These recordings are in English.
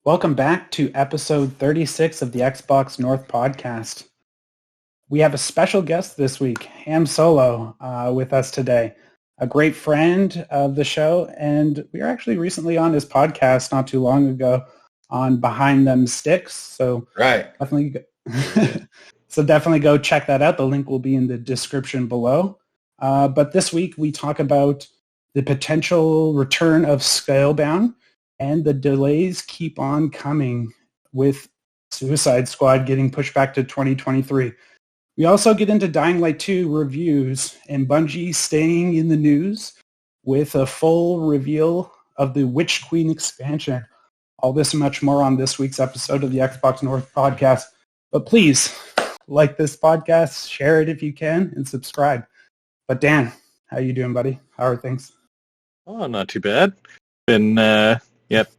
Welcome back to episode 36 of the XboxNorth podcast. We have a special guest this week, Hamsolo, with us today. A great friend of the show, and we were actually recently on his podcast not too long ago on Behind Them Sticks. So definitely go check that out. The link will be in the description below. But this week we talk about the potential return of Scalebound, and the delays keep on coming with Suicide Squad getting pushed back to 2023. We also get into Dying Light 2 reviews and Bungie staying in the news with a full reveal of the Witch Queen expansion. All this and much more on this week's episode of the Xbox North podcast. But please, like this podcast, share it if you can, and subscribe. But Dan, how you doing, buddy? How are things? Oh, not too bad. Been,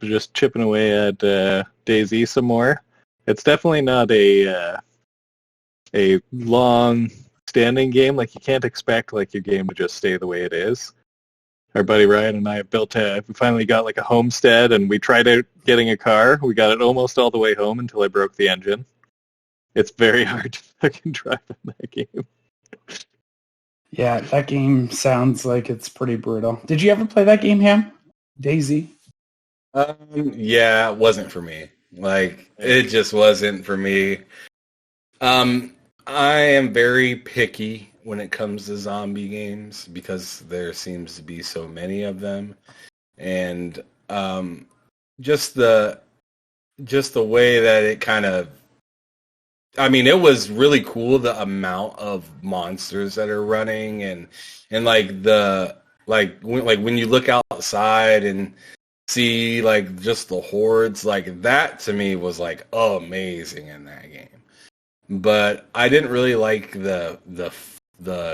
just chipping away at DayZ some more. It's definitely not a long-standing game. Like, you can't expect like your game to just stay the way it is. Our buddy Ryan and I have we finally got like a homestead, and we tried out getting a car. We got it almost all the way home until I broke the engine. It's very hard to fucking drive in that game. Yeah, that game sounds like it's pretty brutal. Did you ever play that game, Ham? DayZ? Yeah, it wasn't for me. Like, it just wasn't for me. I am very picky when it comes to zombie games because there seems to be so many of them. And just the way that it kind of, I mean, it was really cool, the amount of monsters that are running and when you look outside and see like just the hordes, like that to me was like amazing in that game. But I didn't really like the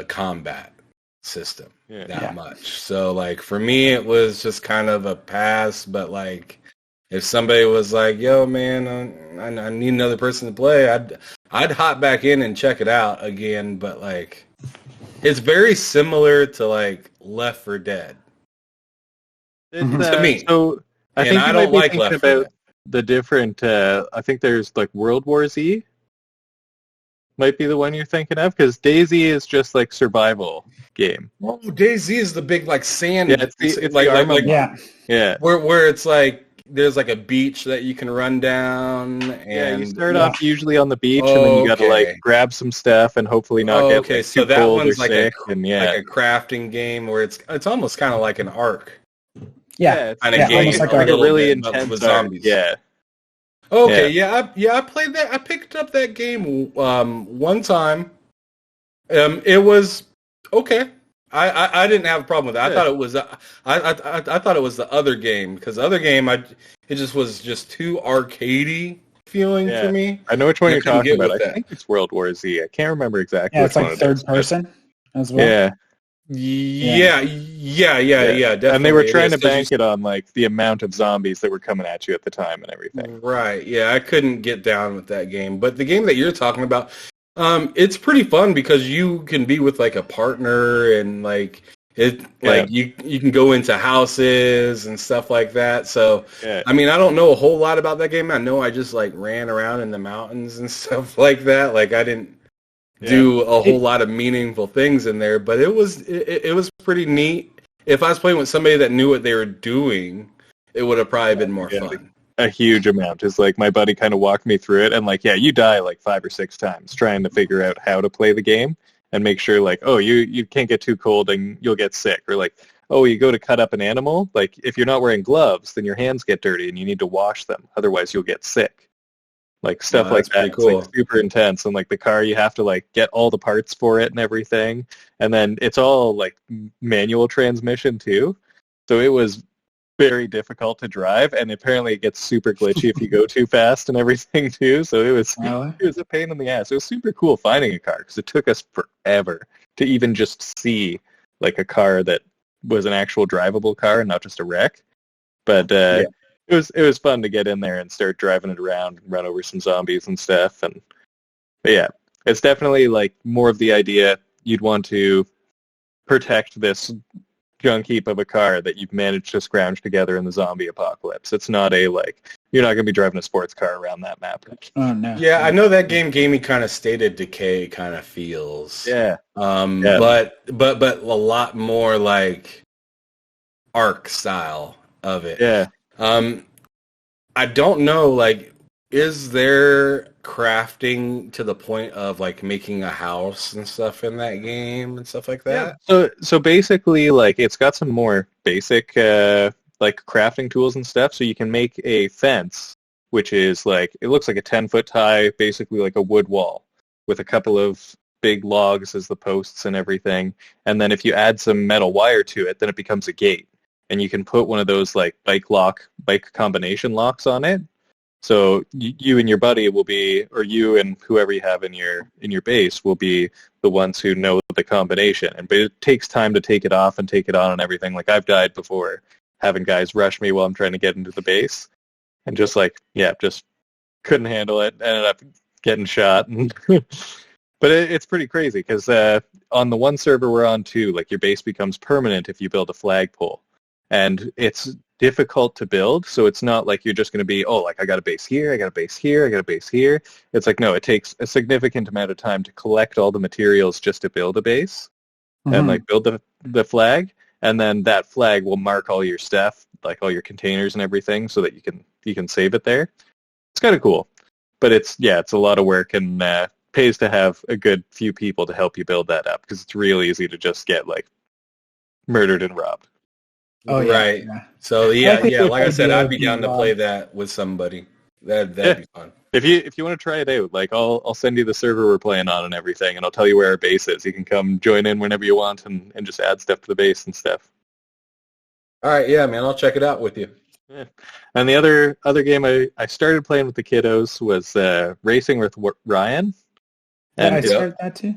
combat system that much. So like for me it was just kind of a pass, but like if somebody was like, yo man, I need another person to play, I'd hop back in and check it out again, but like it's very similar to like Left 4 Dead. To me. So I think I don't like Left 4 Dead. The different I think there's like World War Z might be the one you're thinking of, because DayZ is just like survival game. Oh, DayZ is the big like sand. Yeah, it's where it's like there's like a beach that you can run down, and you start off usually on the beach, and then you got to like grab some stuff and hopefully not get like, so too that cold one's or like sick. like a crafting game where it's almost kind of like an Ark. Yeah, almost like a really intense with zombies. Yeah. Okay, I played that. I picked up that game one time. It was okay. I didn't have a problem with it. I thought it was I thought it was the other game, because the other game it just was just too arcadey feeling for me. I know which one you're talking about. I think it's World War Z. I can't remember exactly. Yeah, it's like third person as well. Yeah, definitely. And they were trying to bank it on like the amount of zombies that were coming at you at the time and everything. Right. Yeah, I couldn't get down with that game. But the game that you're talking about, it's pretty fun because you can be with like a partner, and like you can go into houses and stuff like that. So I mean, I don't know a whole lot about that game. I know I just like ran around in the mountains and stuff like that. Like I didn't do a whole lot of meaningful things in there, but it was pretty neat. If I was playing with somebody that knew what they were doing, it would have probably been more fun. A huge amount. Is like my buddy kind of walked me through it, and like you die like 5 or 6 times trying to figure out how to play the game and make sure like, oh, you can't get too cold and you'll get sick, or like, oh, you go to cut up an animal, like if you're not wearing gloves then your hands get dirty and you need to wash them, otherwise you'll get sick. Like stuff like that. Cool. It's like super intense. And like the car, you have to like get all the parts for it and everything. And then it's all like manual transmission too. So it was very difficult to drive, and apparently it gets super glitchy if you go too fast and everything too. So it was a pain in the ass. It was super cool finding a car because it took us forever to even just see like a car that was an actual drivable car and not just a wreck. But it was fun to get in there and start driving it around and run over some zombies and stuff. And but yeah, it's definitely like more of the idea you'd want to protect this junk heap of a car that you've managed to scrounge together in the zombie apocalypse. It's not a like you're not going to be driving a sports car around that map. Oh no. Yeah, I know that game gave me kind of State of Decay kind of feels. Yeah. But a lot more like Ark style of it. Yeah. I don't know, like, is there crafting to the point of like making a house and stuff in that game and stuff like that? Yeah. So basically, like, it's got some more basic like crafting tools and stuff. So you can make a fence, which is like, it looks like a 10-foot high, basically like a wood wall with a couple of big logs as the posts and everything. And then if you add some metal wire to it, then it becomes a gate. And you can put one of those like bike combination locks on it. So you and your buddy will be, or you and whoever you have in your base will be the ones who know the combination. But it takes time to take it off and take it on and everything. Like, I've died before having guys rush me while I'm trying to get into the base, and just couldn't handle it. Ended up getting shot. But it's pretty crazy because on the one server we're on too, like, your base becomes permanent if you build a flagpole. And it's difficult to build, so it's not like you're just going to be, oh, like, I got a base here, I got a base here, I got a base here. It's like, no, it takes a significant amount of time to collect all the materials just to build a base and like build the flag, and then that flag will mark all your stuff, like all your containers and everything, so that you can save it there. It's kind of cool, but it's a lot of work, and pays to have a good few people to help you build that up, because it's real easy to just get like murdered and robbed. Oh, yeah. Right. Yeah. So like I said, I'd be down to play that with somebody. That'd be fun. If you want to try it out, like, I'll send you the server we're playing on and everything, and I'll tell you where our base is. You can come join in whenever you want and just add stuff to the base and stuff. All right, yeah, man, I'll check it out with you. Yeah. And the other game I started playing with the kiddos was Racing with Ryan. And I started that too.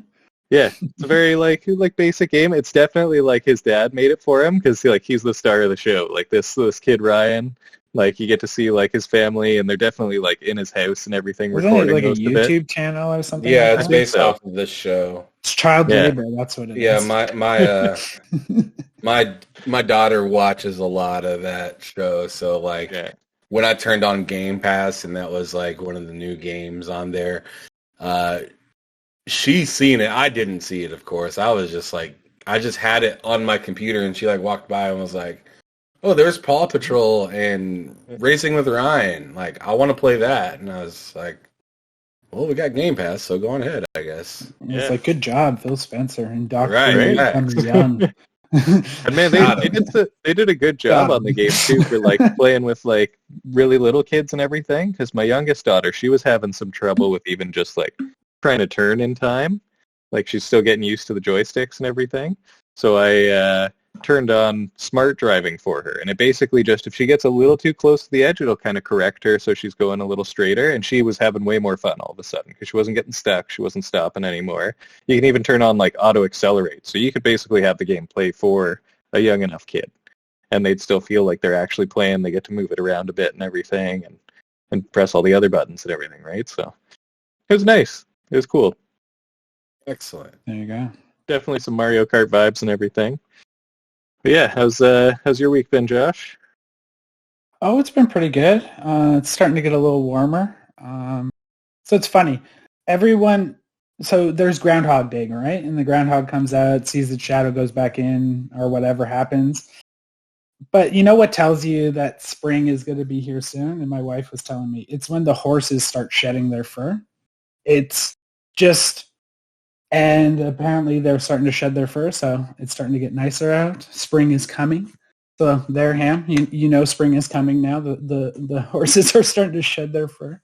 Yeah, it's a very like basic game. It's definitely like his dad made it for him, because he's the star of the show. Like, this kid Ryan, like, you get to see like his family, and they're definitely like in his house and everything. Wasn't recording it like a YouTube channel or something? Yeah, it's based off of this show. It's child labor. That's what it is. Yeah, my daughter watches a lot of that show. So like, when I turned on Game Pass and that was like one of the new games on there, she's seen it. I didn't see it, of course. I was just like, I just had it on my computer, and she like walked by and was like, oh, there's Paw Patrol and Racing with Ryan. Like, I want to play that. And I was like, well, we got Game Pass, so go on ahead, I guess. It's like, good job, Phil Spencer and Dr. Right. Young. And man, they did a good job on the game too, for like playing with like really little kids and everything. Because my youngest daughter, she was having some trouble with even just like trying to turn in time. Like, she's still getting used to the joysticks and everything. So I turned on smart driving for her, and it basically just, if she gets a little too close to the edge, it'll kind of correct her so she's going a little straighter. And she was having way more fun all of a sudden, because she wasn't getting stuck, she wasn't stopping anymore. You can even turn on like auto accelerate, so you could basically have the game play for a young enough kid, and they'd still feel like they're actually playing. They get to move it around a bit and everything, and press all the other buttons and everything, right? So it was nice. It was cool. Excellent. There you go. Definitely some Mario Kart vibes and everything. But yeah, how's your week been, Josh? Oh, it's been pretty good. It's starting to get a little warmer. So it's funny. So there's Groundhog Day, right? And the groundhog comes out, sees the shadow, goes back in, or whatever happens. But you know what tells you that spring is going to be here soon? And my wife was telling me, it's when the horses start shedding their fur. It's just... And apparently they're starting to shed their fur, so it's starting to get nicer out. Spring is coming. So there, Ham, you know spring is coming now. The horses are starting to shed their fur.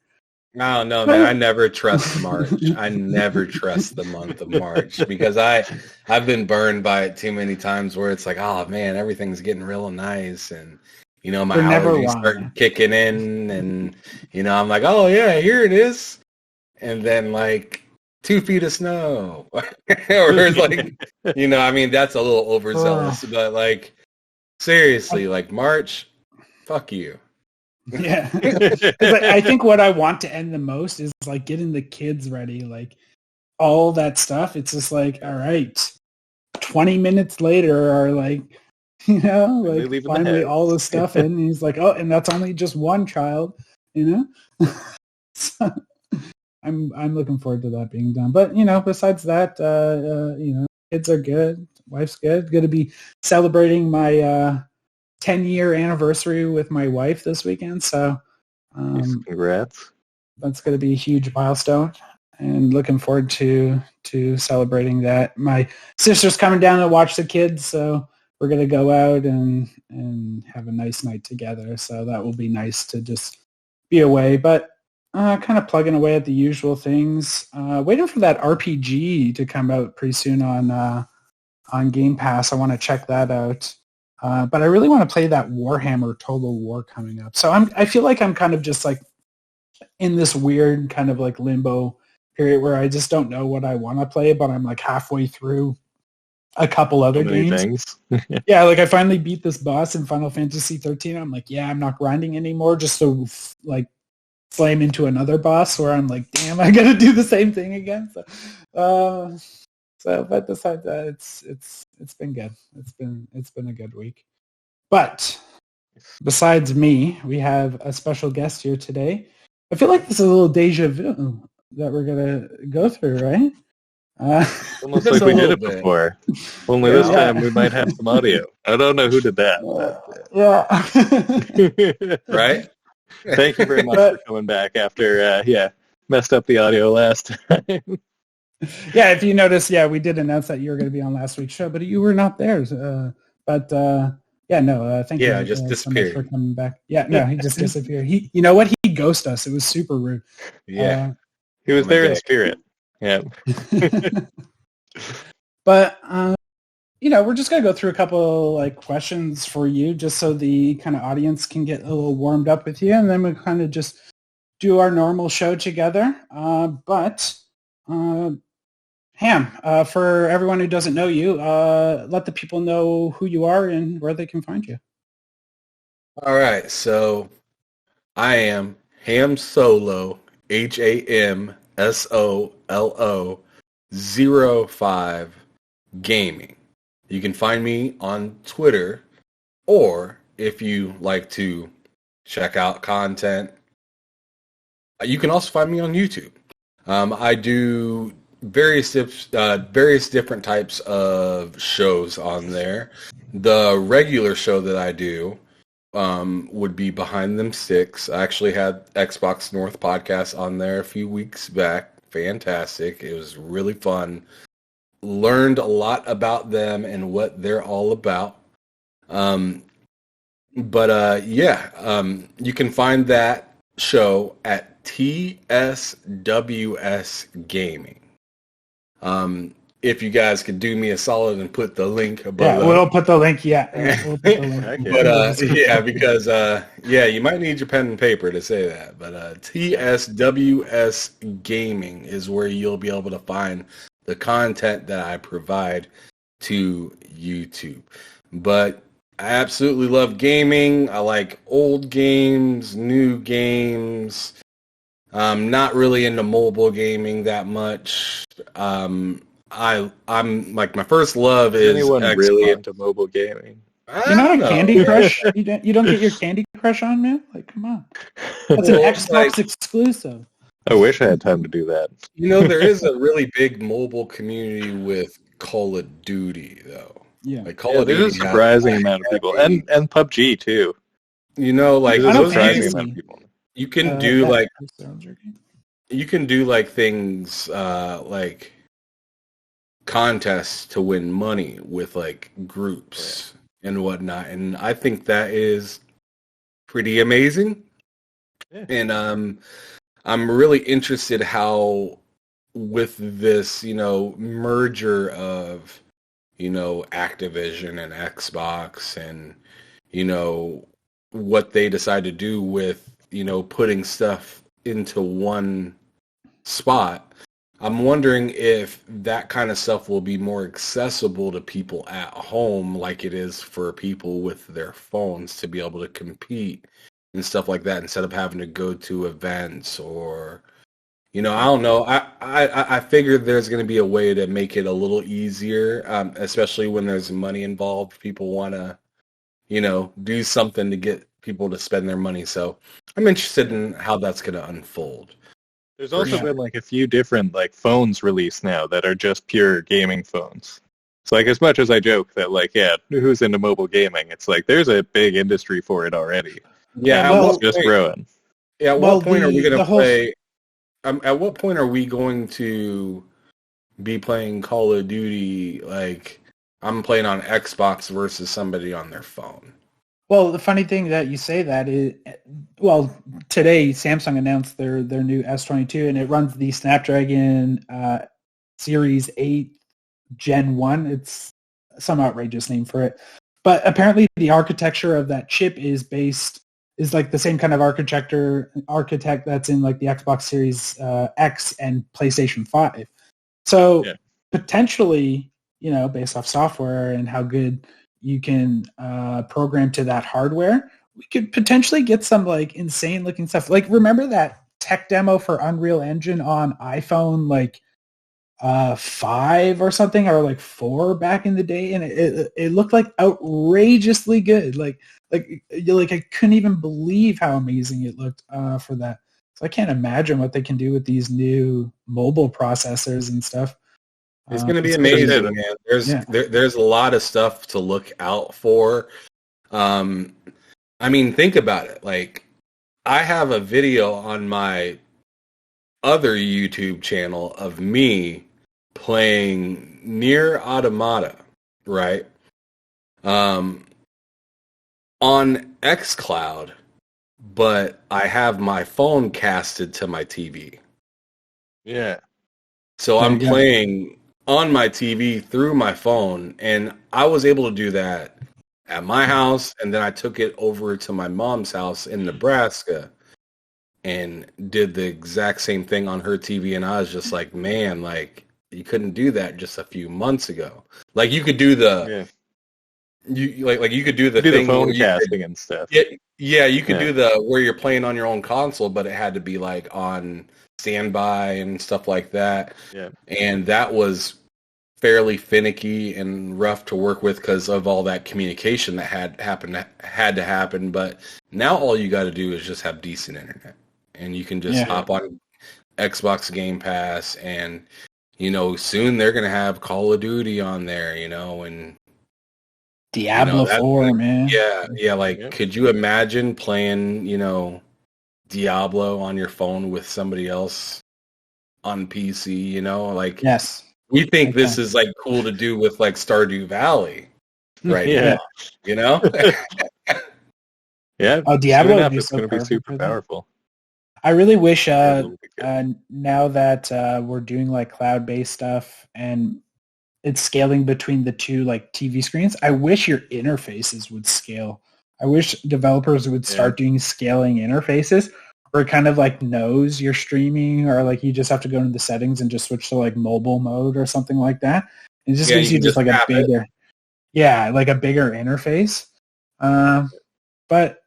No, man, I never trust March. I never trust the month of March, because I've been burned by it too many times, where it's like, oh man, everything's getting real nice, and my allergies start kicking in, and I'm like, oh yeah, here it is, and then like 2 feet of snow, or it's like, that's a little overzealous, but like, seriously, like, March, fuck you. Yeah. I think what I want to end the most is like getting the kids ready, like all that stuff. It's just like, all right, 20 minutes later, or like, like finally all the stuff in. And he's like, oh, and that's only just one child. you know. So I'm looking forward to that being done. But besides that, kids are good, wife's good. Going to be celebrating my 10-year anniversary with my wife this weekend. So congrats. That's going to be a huge milestone, and looking forward to celebrating that. My sister's coming down to watch the kids, so we're going to go out and have a nice night together. So that will be nice to just be away, but kind of plugging away at the usual things. Waiting for that RPG to come out pretty soon on Game Pass. I want to check that out. But I really want to play that Warhammer Total War coming up. So I feel like I'm kind of just like in this weird kind of like limbo period where I just don't know what I want to play, but I'm like halfway through a couple other games. Yeah, like I finally beat this boss in Final Fantasy 13. I'm like, yeah, I'm not grinding anymore just to like slam into another boss where I'm like, damn, I gotta do the same thing again. So but besides that, it's been good. It's been a good week. But besides me, we have a special guest here today. I feel like this is a little deja vu that we're gonna go through, right? Almost like we did it before. Only this time we might have some audio. I don't know who did that. Right? Thank you very much for coming back after messed up the audio last time. Yeah, if you notice, we did announce that you were going to be on last week's show, but you were not there. Thank you. I just disappeared. So much for coming back. Yeah, no, he just disappeared. You know what? He ghosted us. It was super rude. Yeah. He was there in spirit. Yeah. But, we're just going to go through a couple like questions for you just so the kind of audience can get a little warmed up with you. And then we kind of just do our normal show together. Ham, for everyone who doesn't know you, let the people know who you are and where they can find you. All right, so I am Hamsolo, HAMSOLO05 Gaming. You can find me on Twitter, or if you like to check out content, you can also find me on YouTube. I do various different types of shows on there. The regular show that I do would be Behind Them Sticks. I actually had XboxNorth podcast on there a few weeks back. Fantastic. It was really fun. Learned a lot about them and what they're all about. You can find that show at TSWS Gaming. If you guys could do me a solid and put the link above. Yeah, we'll put the link. Yeah, we'll put the link. Because you might need your pen and paper to say that. But TSWS Gaming is where you'll be able to find the content that I provide to YouTube. But I absolutely love gaming. I like old games, new games. I'm not really into mobile gaming that much. I'm like, my first love is anyone Xbox. Really into mobile gaming? You're not a Candy Crush? You don't get your Candy Crush on, man? Like, come on. That's an Xbox exclusive. I wish I had time to do that. There is a really big mobile community with Call of Duty, though. Yeah. Like Call of Duty. There's a surprising amount of people. And PUBG, too. Like, there's a surprising amount of people. You can do, like... You can do, like, things, like contests to win money with, like, groups and whatnot. And I think that is pretty amazing. Yeah. And I'm really interested how with this, merger of, Activision and Xbox and, what they decide to do with, putting stuff into one spot. I'm wondering if that kind of stuff will be more accessible to people at home like it is for people with their phones to be able to compete and stuff like that instead of having to go to events or, I don't know. I figured there's going to be a way to make it a little easier, especially when there's money involved. People want to, do something to get people to spend their money. So I'm interested in how that's going to unfold. There's also been like a few different like phones released now that are just pure gaming phones. So like as much as I joke that like, yeah, who's into mobile gaming? It's like there's a big industry for it already. Yeah, and it's just growing. Yeah, at what point are we going to play? At what point are we going to be playing Call of Duty? Like I'm playing on Xbox versus somebody on their phone. Well, the funny thing that you say that is, well, today Samsung announced their new S22, and it runs the Snapdragon Series 8 Gen 1. It's some outrageous name for it. But apparently the architecture of that chip is like the same kind of architect that's in like the Xbox Series X and PlayStation 5. So potentially, based off software and how good you can program to that hardware, we could potentially get some like insane looking stuff. Like remember that tech demo for Unreal Engine on iPhone like 5 or something, or like 4 back in the day, and it looked like outrageously good. Like I couldn't even believe how amazing it looked for that. So I can't imagine what they can do with these new mobile processors and stuff. It's going to be amazing, man. There's a lot of stuff to look out for. I mean, think about it. Like, I have a video on my other YouTube channel of me playing Nier Automata, right? On xCloud, but I have my phone casted to my TV. Yeah. So I'm playing on my TV through my phone, and I was able to do that at my house, and then I took it over to my mom's house in Nebraska and did the exact same thing on her TV, and I was just like, man, like, you couldn't do that just a few months ago. Like, you could do the... you could do the thing the phone casting and stuff. Yeah, you could do the where you're playing on your own console, but it had to be like on standby and stuff like that. Yeah. And that was fairly finicky and rough to work with because of all that communication that had to happen. But now all you got to do is just have decent internet, and you can just hop on Xbox Game Pass, and soon they're gonna have Call of Duty on there, and Diablo 4, man. Yeah. Like, could you imagine playing, Diablo on your phone with somebody else on PC? Like, yes, we think this is like cool to do with like Stardew Valley, right? Yeah. Now, yeah. Oh, Diablo is going to be super powerful. I really wish now that we're doing like cloud-based stuff and it's scaling between the two like TV screens, I wish your interfaces would scale. I wish developers would start doing scaling interfaces where it kind of like knows you're streaming, or like you just have to go into the settings and just switch to like mobile mode or something like that. It just gives you just like a bigger, like a bigger interface. But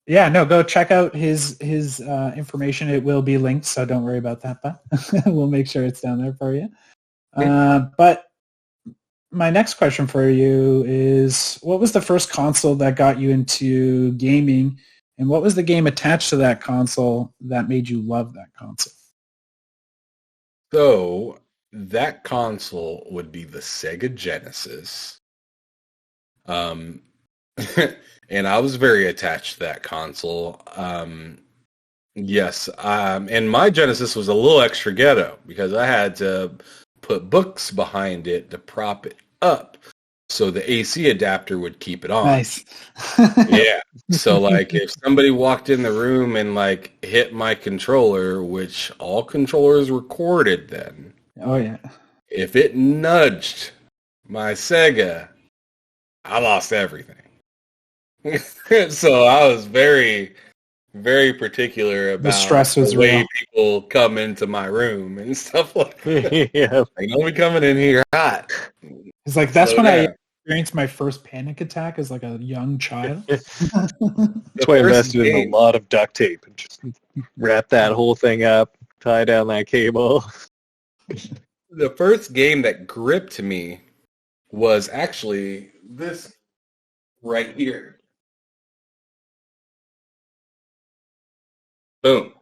yeah, no, go check out his information. It will be linked, so don't worry about that, but we'll make sure it's down there for you. But my next question for you is, what was the first console that got you into gaming, and what was the game attached to that console that made you love that console? So that console would be the Sega Genesis. And I was very attached to that console. Yes. And my Genesis was a little extra ghetto because I had to put books behind it to prop it up so the AC adapter would keep it on. Nice. Yeah. So like if somebody walked in the room and like hit my controller, which all controllers recorded then. Oh yeah. If it nudged my Sega, I lost everything. So I was very, very particular about the stress was the way real. people come into my room and stuff like that. Yeah. Like, don't be coming in here hot. It's like that's when I experienced my first panic attack as like a young child. That's why I invested in a lot of duct tape and just wrap that whole thing up, tie down that cable. The first game that gripped me was actually this right here. Boom.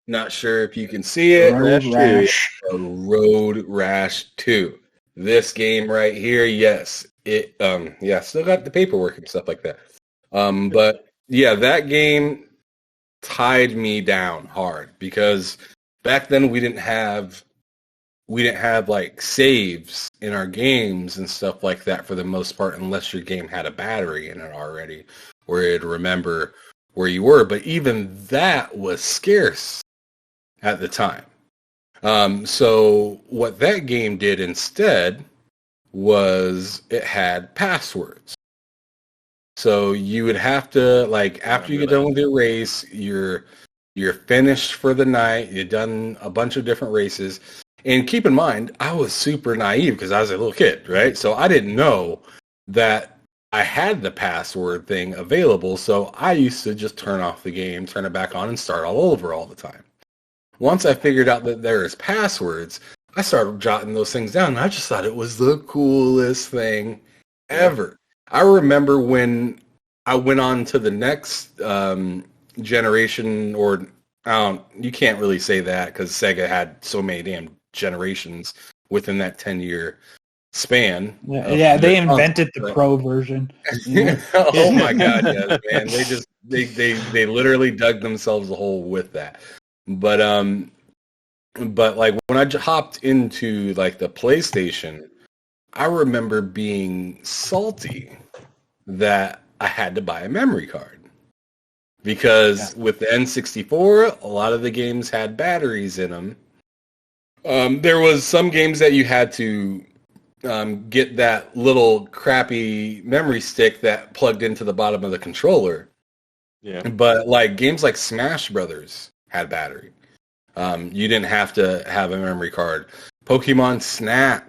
Not sure if you can see it. Road Rash. Road Rash 2. This game right here, yes. It still got the paperwork and stuff like that. But yeah, that game tied me down hard because back then we didn't have like saves in our games and stuff like that for the most part, unless your game had a battery in it already where it'd remember where you were. But even that was scarce at the time. So what that game did instead was it had passwords. So you would have to, like, after you get done with your race, you're finished for the night, you've done a bunch of different races. And keep in mind, I was super naive because I was a little kid, right? So I didn't know that I had the password thing available. So I used to just turn off the game, turn it back on, and start all over all the time. Once I figured out that there is passwords, I started jotting those things down. And I just thought it was the coolest thing ever. I remember when I went on to the next generation, or you can't really say that because Sega had so many damn generations within that 10-year span. Yeah, they invented the pro version. Oh my god, yes, man. They literally dug themselves a hole with that. But like when I hopped into like the PlayStation, I remember being salty that I had to buy a memory card. Because with the N64, a lot of the games had batteries in them. There was some games that you had to get that little crappy memory stick that plugged into the bottom of the controller. Yeah. But like games like Smash Brothers had battery. You didn't have to have a memory card. Pokemon Snap,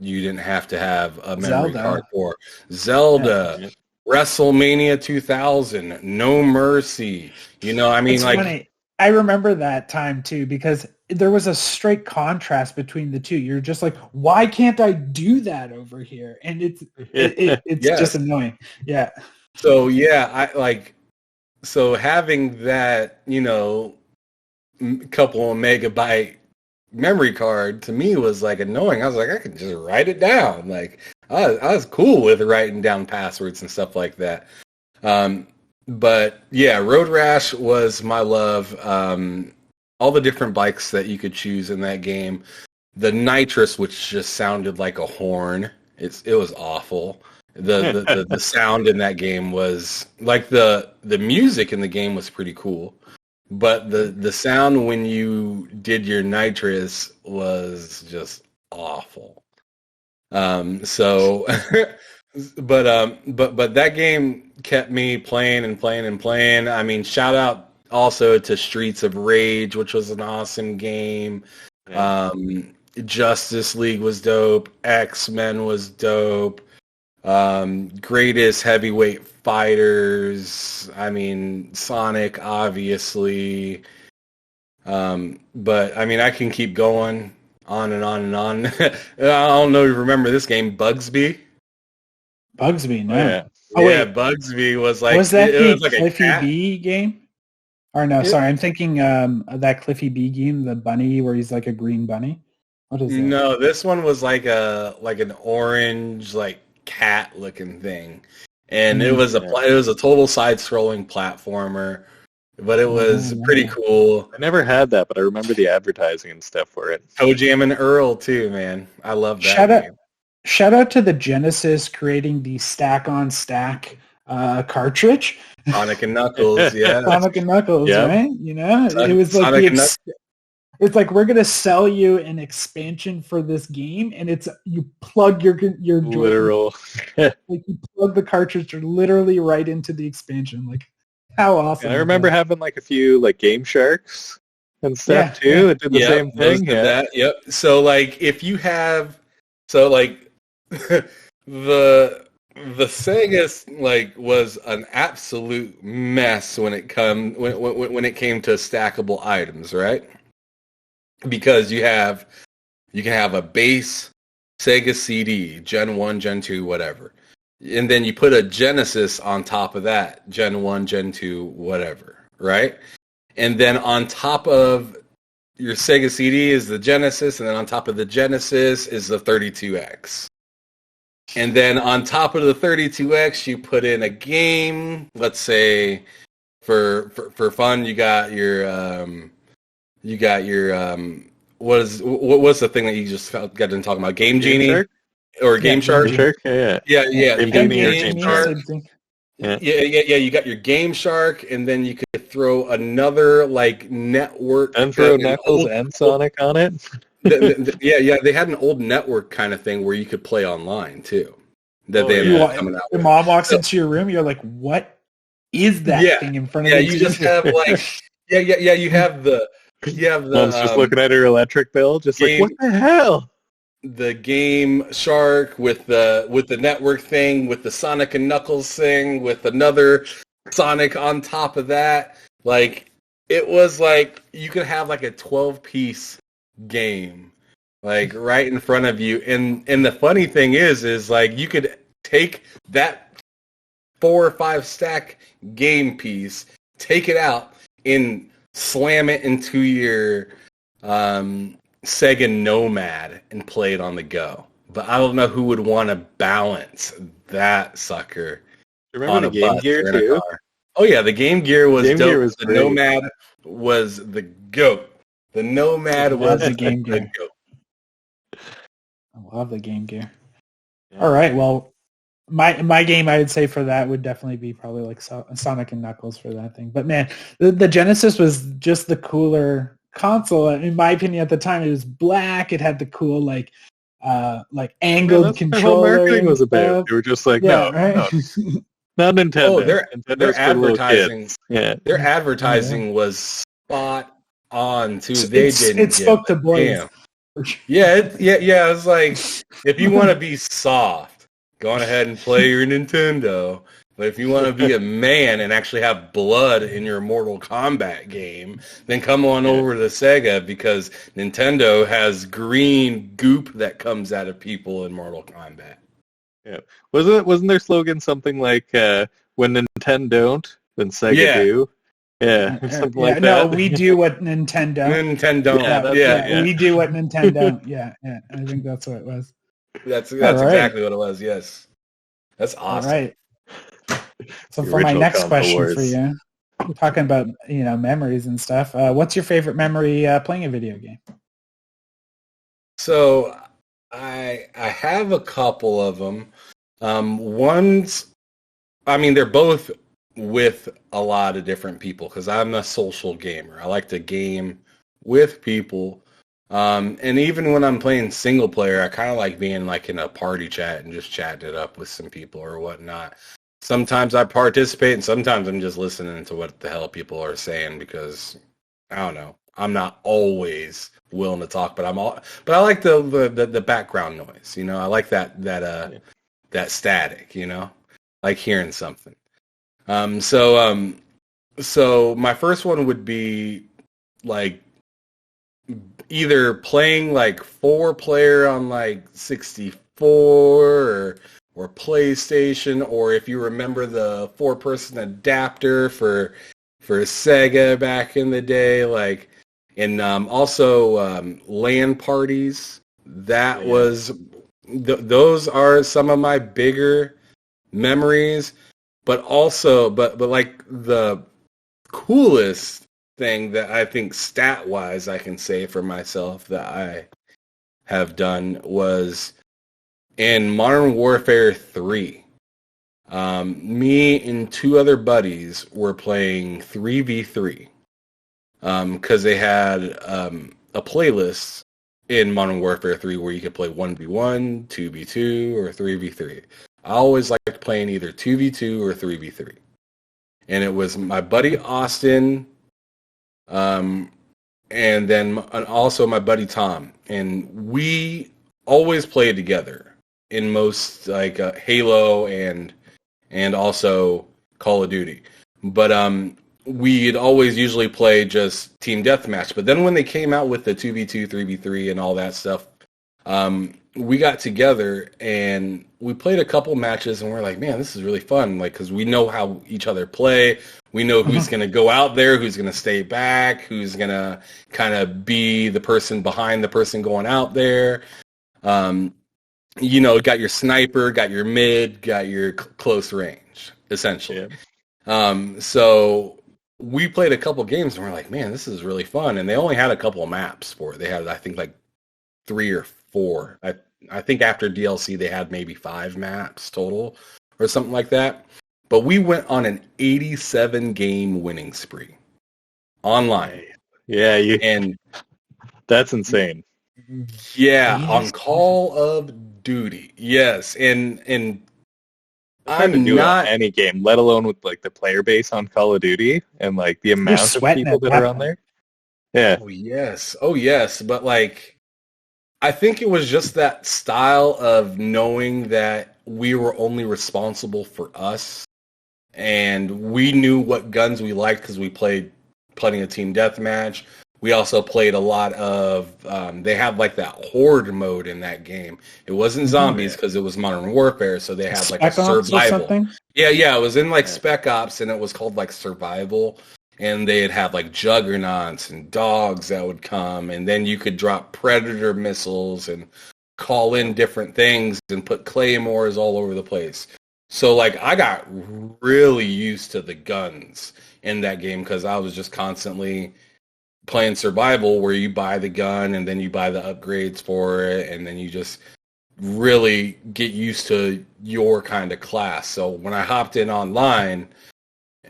you didn't have to have a memory card for. Zelda. Yeah. WrestleMania 2000, No Mercy. I mean, it's like funny. I remember that time too because there was a straight contrast between the two. You're just like, why can't I do that over here? And it's yes. Just annoying. Yeah. So yeah, so having that, couple of megabyte memory card to me was like annoying. I was like, I could just write it down. Like I was cool with writing down passwords and stuff like that. But yeah, Road Rash was my love. All the different bikes that you could choose in that game. The nitrous, which just sounded like a horn. It was awful. The sound in that game was like the music in the game was pretty cool. But the sound when you did your nitrous was just awful. But that game kept me playing and playing and playing. I mean, shout out also to Streets of Rage, which was an awesome game. Yeah. Justice League was dope. X-Men was dope. Greatest Heavyweight Fighters. I mean, Sonic, obviously. But I mean, I can keep going on and on and on. I don't know if you remember this game, Bugsby. Bugsby, no. Yeah, Bugsby was like... Was that the Cliffy B game? Or no, sorry, I'm thinking that Cliffy B game, the bunny where he's like a green bunny. What is that? No, this one was like an orange, like cat looking thing. And it was a total side-scrolling platformer. But it was pretty cool. I never had that, but I remember the advertising and stuff for it. Toe Jam and Earl too, man. I love that game. Shout out to the Genesis creating the stack-on-stack cartridge. Sonic and Knuckles, yeah. Sonic and Knuckles, right? It was like it's like we're gonna sell you an expansion for this game, and it's you plug your literal, like you plug the cartridge literally right into the expansion, like. How awesome! And I remember having like a few like Game Sharks and stuff too. Yeah. It did the same thing. Yeah. That. Yep. So like if you have, the Sega like was an absolute mess when it came to stackable items, right? Because you can have a base Sega CD, Gen 1, Gen 2, whatever. And then you put a Genesis on top of that, Gen 1, Gen 2, whatever. right? And then on top of your Sega CD is the Genesis, and then on top of the Genesis is the 32X. And then on top of the 32X, you put in a game. Let's say for fun, you got your what's the thing that you just got done talking about? Game Genie or Game Shark? Game Shark, yeah. Game Genie or Game Game Shark. Yeah. You got your Game Shark, and then you could throw another like network and throw Knuckles and Sonic on it. They had an old network kind of thing where you could play online too. Your mom walks into your room, you're like, "What is that thing in front of you?" Yeah, you just have like, you have the Mom's just looking at her electric bill, just like, what the hell? The Game Shark with the network thing, with the Sonic and Knuckles thing, with another Sonic on top of that. Like, it was like you could have like a 12-piece game, like right in front of you. And the funny thing is like you could take that 4 or 5 stack game piece, take it out, and slam it into your Sega Nomad and play it on the go. But I don't know who would want to balance that sucker. Remember the Game Gear too? Oh yeah, the Game Gear was dope. Gear was the great. Nomad was the GOAT. The Nomad was the Game Gear. GOAT. I love the Game Gear. Yeah. All right, well, my game I would say for that would definitely be probably like Sonic and Knuckles for that thing. But man, the Genesis was just the cooler console. In my opinion, at the time, it was black. It had the cool like angled controller. The whole marketing was about. They were just like, no, not Nintendo. Oh, their advertising. Yeah, their advertising was spot on too. It spoke to boys. Yeah. It's like, if you want to be soft, go on ahead and play your Nintendo. But if you want to be a man and actually have blood in your Mortal Kombat game, then come on over to Sega, because Nintendo has green goop that comes out of people in Mortal Kombat. Yeah, wasn't their slogan something like "When Nintendo don't, then Sega do"? Yeah, something like that. No, we do what Nintendo. Nintendo. We do what Nintendo. Yeah. I think that's what it was. That's exactly what it was. Yes, that's awesome. All right. So for my next question for you, we're talking about memories and stuff. What's your favorite memory playing a video game? So I have a couple of them. They're both with a lot of different people, because I'm a social gamer. I like to game with people. And even when I'm playing single player, I kind of like being like in a party chat and just chatting it up with some people or whatnot. Sometimes I participate, and sometimes I'm just listening to what the hell people are saying, because I don't know. I'm not always willing to talk, but I like the background noise. I like that static. Like hearing something. So my first one would be like either playing like 4-player on like 64 or PlayStation, or if you remember the 4-person adapter for Sega back in the day, like, and also LAN parties. That was those are some of my bigger memories, but also but like the coolest thing that I think stat-wise I can say for myself that I have done was in Modern Warfare 3. Me and 2 other buddies were playing 3v3 because they had a playlist in Modern Warfare 3 where you could play 1v1, 2v2, or 3v3. I always liked playing either 2v2 or 3v3. And it was my buddy Austin, and also my buddy Tom. And we always played together in most like Halo and also Call of Duty. But we'd always usually play just team deathmatch. But then when they came out with the 2v2, 3v3 and all that stuff, we got together and we played a couple matches, and we're like, man, this is really fun. Like, because we know how each other play. We know who's going to go out there, who's going to stay back, who's going to kind of be the person behind the person going out there. You know, got your sniper, got your mid, got your close range, essentially. Yeah. So we played a couple games, and we're like, man, this is really fun. And they only had a couple of maps for it. They had, I think, like 3 or 4. I think after DLC they had maybe 5 maps total or something like that. But we went on an 87 game winning spree online. Yeah, and that's insane. Yeah, on Call of Duty. Yes, and I'm not any game, let alone with like the player base on Call of Duty and like the amount of people that are on there. Yeah. Oh yes, but like I think it was just that style of knowing that we were only responsible for us, and we knew what guns we liked because we played plenty of team deathmatch. We also played a lot of, they have like that horde mode in that game. It wasn't zombies because it was Modern Warfare, so they had like a survival. Yeah, it was in like Spec Ops, and it was called like survival. And they'd have like juggernauts and dogs that would come, and then you could drop predator missiles and call in different things and put claymores all over the place. So like I got really used to the guns in that game because I was just constantly playing survival where you buy the gun and then you buy the upgrades for it, and then you just really get used to your kind of class. So when I hopped in online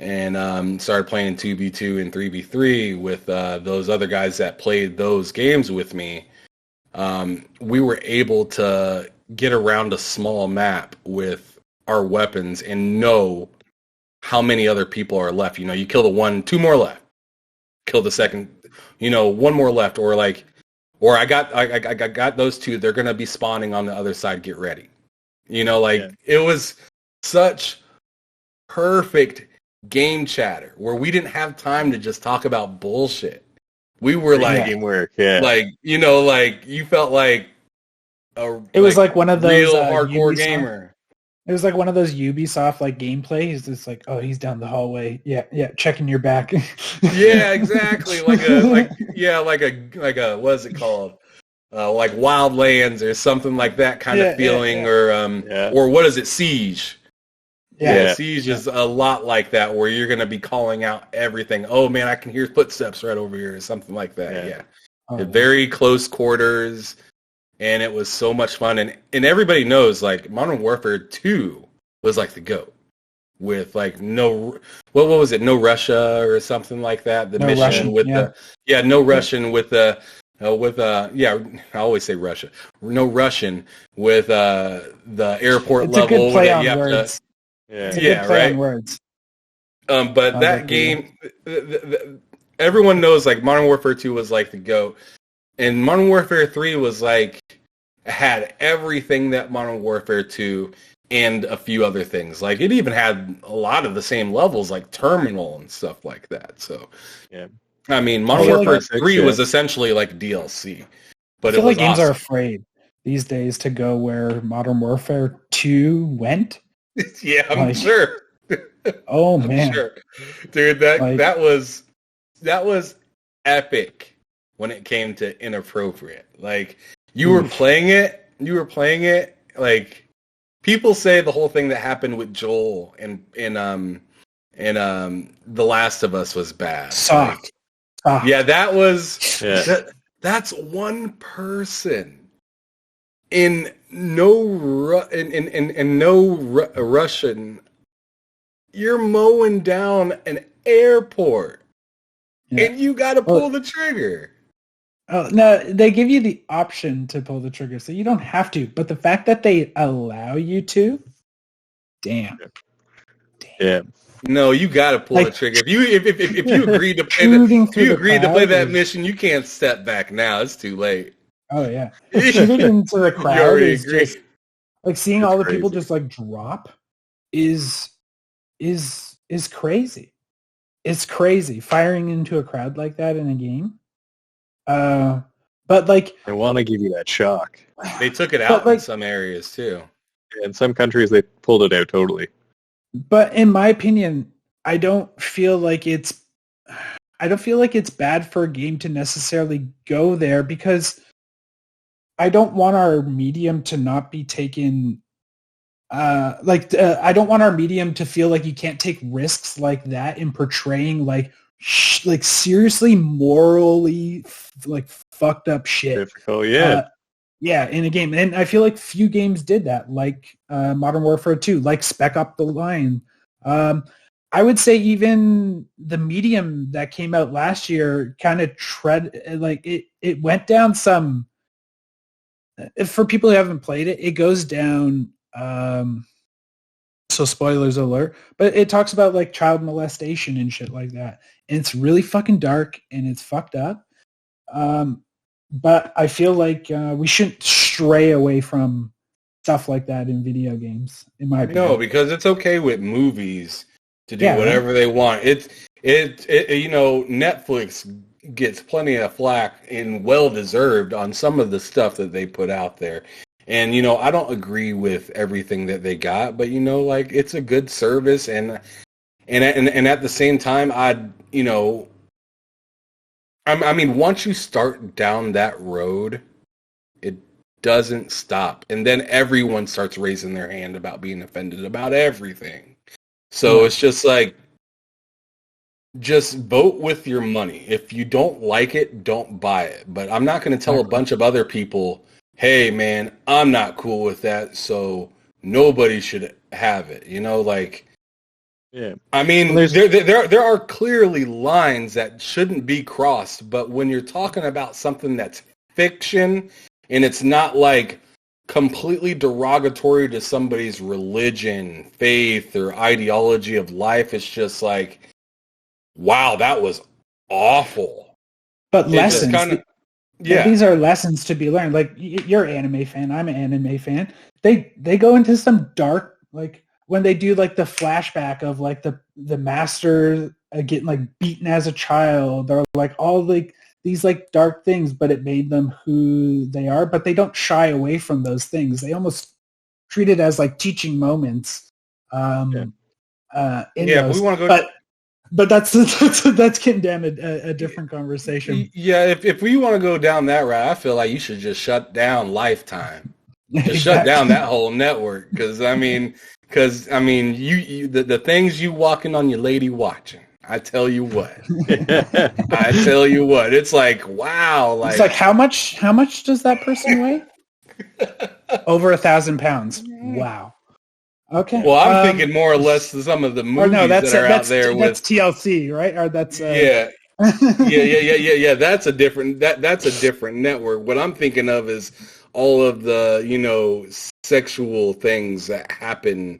and started playing 2v2 and 3v3 with those other guys that played those games with me, we were able to get around a small map with our weapons and know how many other people are left. You know, you kill the one, 2 more left. Kill the second, you know, 1 more left, or like, or I got those 2. They're gonna be spawning on the other side. Get ready. You know, like It was such perfect game chatter where we didn't have time to just talk about bullshit. We were like, teamwork, like, you know, like you felt like it was like one of those real hardcore Ubisoft, gamer. It was like one of those Ubisoft like gameplay. He's just like, oh, he's down the hallway. Yeah, checking your back. Yeah, exactly. Like a what is it called? Like Wildlands or something like that kind of feeling, or what is it, Siege? Yeah, Siege is a lot like that, where you're going to be calling out everything. Oh, man, I can hear footsteps right over here, or something like that. Yeah. Very close quarters, and it was so much fun. And everybody knows, like, Modern Warfare 2 was, like, the GOAT. With, like, what was it? No Russia or something like that. The mission Russian, with no Russian with the... I always say Russia. No Russian with the airport it's level. A good play on words. Right. On words. But that game, everyone knows like Modern Warfare 2 was like the GOAT, and Modern Warfare 3 was like had everything that Modern Warfare 2 and a few other things. Like it even had a lot of the same levels, like Terminal and stuff like that. So I mean, Modern Warfare 3 was essentially like DLC. But I feel like games are afraid these days to go where Modern Warfare 2 went. Yeah, I'm sure. Oh man, sure. Dude, that was epic when it came to inappropriate. Like you were playing it. Like people say the whole thing that happened with Joel in The Last of Us was bad. Soft. Yeah, that was. That's one person. In no Russian, you're mowing down an airport, and you got to pull the trigger. Oh no, they give you the option to pull the trigger, so you don't have to. But the fact that they allow you to, damn. No, you got to pull the trigger. If you agreed to play that mission, you can't step back now. It's too late. Oh yeah, shooting into the crowd is just like seeing all the people just like drop is crazy. It's crazy firing into a crowd like that in a game. But like, They want to give you that shock. They took it out in some areas too. In some countries, they pulled it out totally. But in my opinion, I don't feel like it's bad for a game to necessarily go there, because I don't want our medium to not be taken. I don't want our medium to feel like you can't take risks like that in portraying like seriously morally like fucked up shit. Difficult, yeah. Yeah, in a game. And I feel like few games did that, like Modern Warfare 2, like Spec Up the Line. I would say even the medium that came out last year kind of it went down some, for people who haven't played it, it goes down, so spoilers alert, but it talks about like child molestation and shit like that. And it's really fucking dark and it's fucked up. But I feel like we shouldn't stray away from stuff like that in video games, in my opinion. No, because it's okay with movies to do whatever they want. It Netflix gets plenty of flack, and well deserved, on some of the stuff that they put out there. And I don't agree with everything that they got, but like, it's a good service, and at the same time, I mean, once you start down that road, it doesn't stop. And then everyone starts raising their hand about being offended about everything. So it's just like, just vote with your money. If you don't like it, don't buy it. But I'm not going to tell a bunch of other people, hey, man, I'm not cool with that, so nobody should have it. Yeah. I mean, there are clearly lines that shouldn't be crossed, but when you're talking about something that's fiction and it's not like completely derogatory to somebody's religion, faith, or ideology of life, it's just like, wow, that was awful. But lessons, these are lessons to be learned. Like, you're an anime fan, I'm an anime fan. They go into some dark, like, when they do like the flashback of like the master getting like beaten as a child, or like all like these like dark things, but it made them who they are. But they don't shy away from those things. They almost treat it as like teaching moments. We want to go. But that's getting down a different conversation. Yeah, if we want to go down that route, I feel like you should just shut down Lifetime. Just shut down that whole network, because I mean, you the things you walking on your lady watching. I tell you what, it's like, wow, like, it's like, how much does that person weigh? Over 1,000 pounds. Wow. Okay. Well, I'm thinking more or less some of the movies that are out there with TLC, right? Or that's yeah. That's a different network. What I'm thinking of is all of the sexual things that happen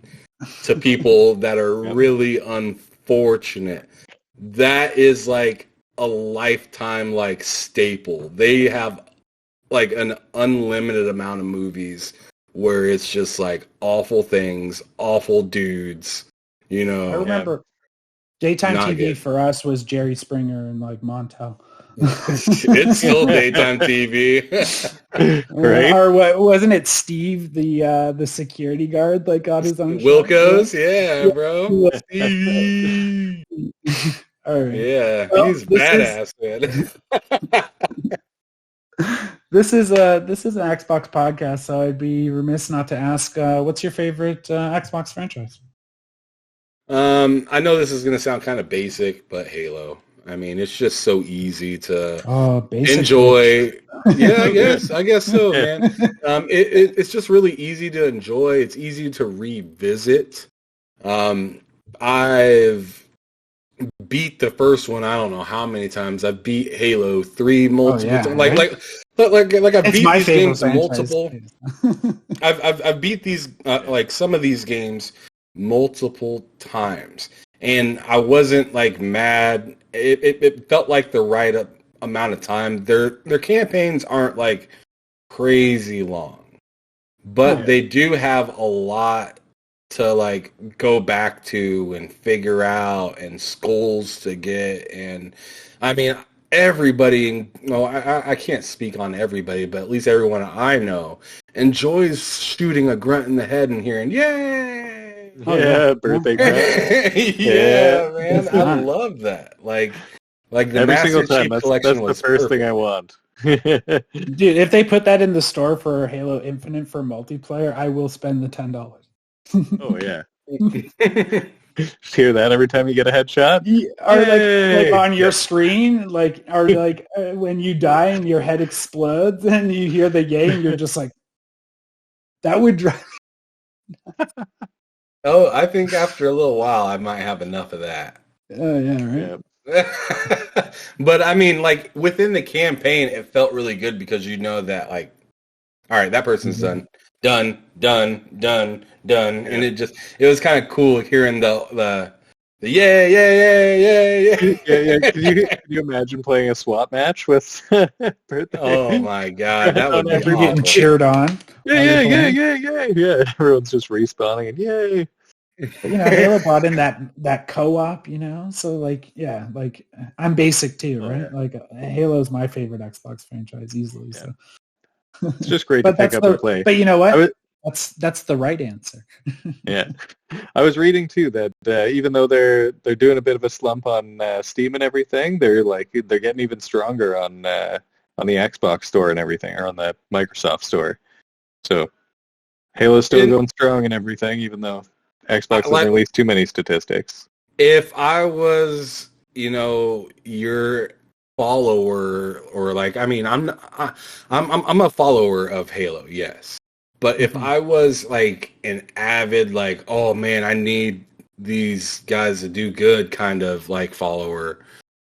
to people that are really unfortunate. That is like a Lifetime like staple. They have like an unlimited amount of movies where it's just like awful things, awful dudes. I remember daytime TV for us was Jerry Springer and like Montel. It's still daytime TV, right? Or what, wasn't it Steve, the security guard, that got his own Wilco's show? Yeah, bro. Steve. All right. Yeah, well, he's badass, man. This is an Xbox podcast, so I'd be remiss not to ask, what's your favorite Xbox franchise? I know this is going to sound kind of basic, but Halo. I mean, it's just so easy to enjoy. Yeah, I guess so, man. It's just really easy to enjoy. It's easy to revisit. I've beat the first one. I don't know how many times. I've beat Halo 3 multiple times. Like I've beat these games multiple. I've beat these like some of these games multiple times, and I wasn't like mad. It felt like the right amount of time. Their campaigns aren't like crazy long, but they do have a lot to like go back to and figure out, and skulls to get. And I mean, everybody, well, I can't speak on everybody, but at least everyone I know enjoys shooting a grunt in the head and hearing, yay! Yeah, birthday grunt. Yeah, man, I love that. Like the every Master single time. Chief collection That's was the first perfect. thing I want. Dude, if they put that in the store for Halo Infinite for multiplayer, I will spend the $10. Oh yeah. Just hear that every time you get a headshot. Or like on your screen, or when you die and your head explodes and you hear the yay and you're just like, that would drive. Oh, I think after a little while I might have enough of that. Oh yeah, right. Yeah. But I mean, like within the campaign, it felt really good because you know that, like, all right, that person's done, and it was kind of cool hearing the yeah. Can you imagine playing a SWAT match with? Oh my god, that would be You're getting cheered on. Yeah. Everyone's just respawning and yay. Halo brought in that co-op, so I'm basic too, right? Yeah. Like Halo is my favorite Xbox franchise easily. Yeah. So It's just great to pick up and play. But you know what? That's the right answer. Yeah, I was reading too that even though they're doing a bit of a slump on Steam and everything, they're getting even stronger on the Xbox store and everything, or on the Microsoft store. So Halo's still going strong and everything, even though Xbox doesn't release too many statistics. If I was, your follower, or I'm a follower of Halo, yes. But if I was like an avid, like, oh man, I need these guys to do good kind of like follower,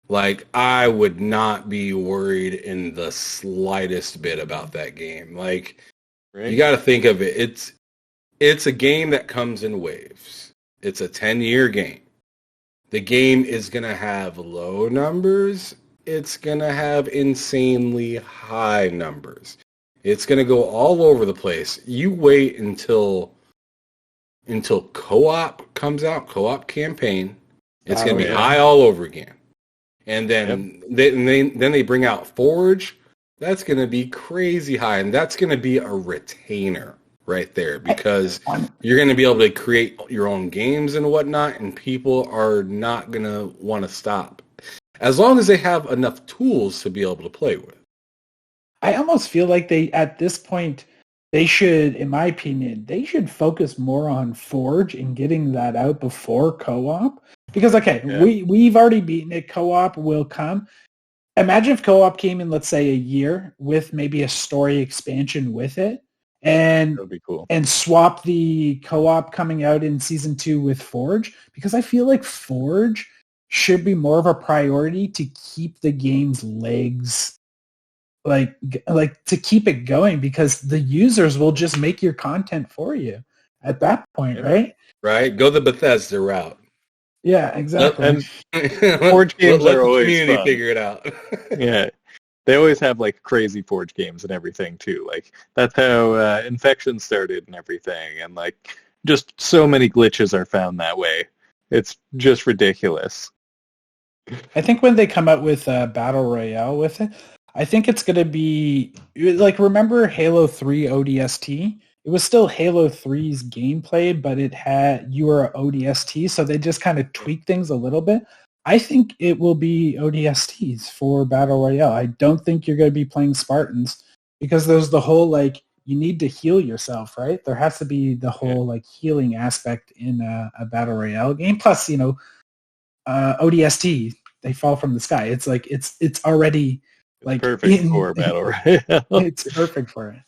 like I would not be worried in the slightest bit about that game. Like, right? You got to think of it. It's a game that comes in waves. It's a 10-year game. The game is going to have low numbers. It's going to have insanely high numbers. It's going to go all over the place. You wait until co-op comes out, co-op campaign. It's going to be high all over again. And then they bring out Forge. That's going to be crazy high, and that's going to be a retainer right there, because you're going to be able to create your own games and whatnot, and people are not going to want to stop as long as they have enough tools to be able to play with. I almost feel like at this point, they should, in my opinion, they should focus more on Forge and getting that out before co-op. Because, we've already beaten it. Co-op will come. Imagine if co-op came in, let's say, a year with maybe a story expansion with it. And that'd be cool. And swap the co-op coming out in Season 2 with Forge. Because I feel like Forge should be more of a priority to keep the game's legs, like to keep it going, because the users will just make your content for you at that point, right? Right. Go the Bethesda route. Yeah, exactly. And Forge games let are the always community fun. Figure it out. Yeah. They always have like crazy Forge games and everything too. Like that's how Infection started and everything, and like just so many glitches are found that way. It's just ridiculous. I think when they come out with Battle Royale with it, I think it's going to be like, remember Halo 3 ODST? It was still Halo 3's gameplay, but you were an ODST, so they just kind of tweaked things a little bit. I think it will be ODSTs for Battle Royale. I don't think you're going to be playing Spartans, because there's the whole, like, you need to heal yourself, right? There has to be the whole, like, healing aspect in a Battle Royale game. Plus, ODST, they fall from the sky. It's like, it's already, like, perfect for Battle Royale. It's perfect for it.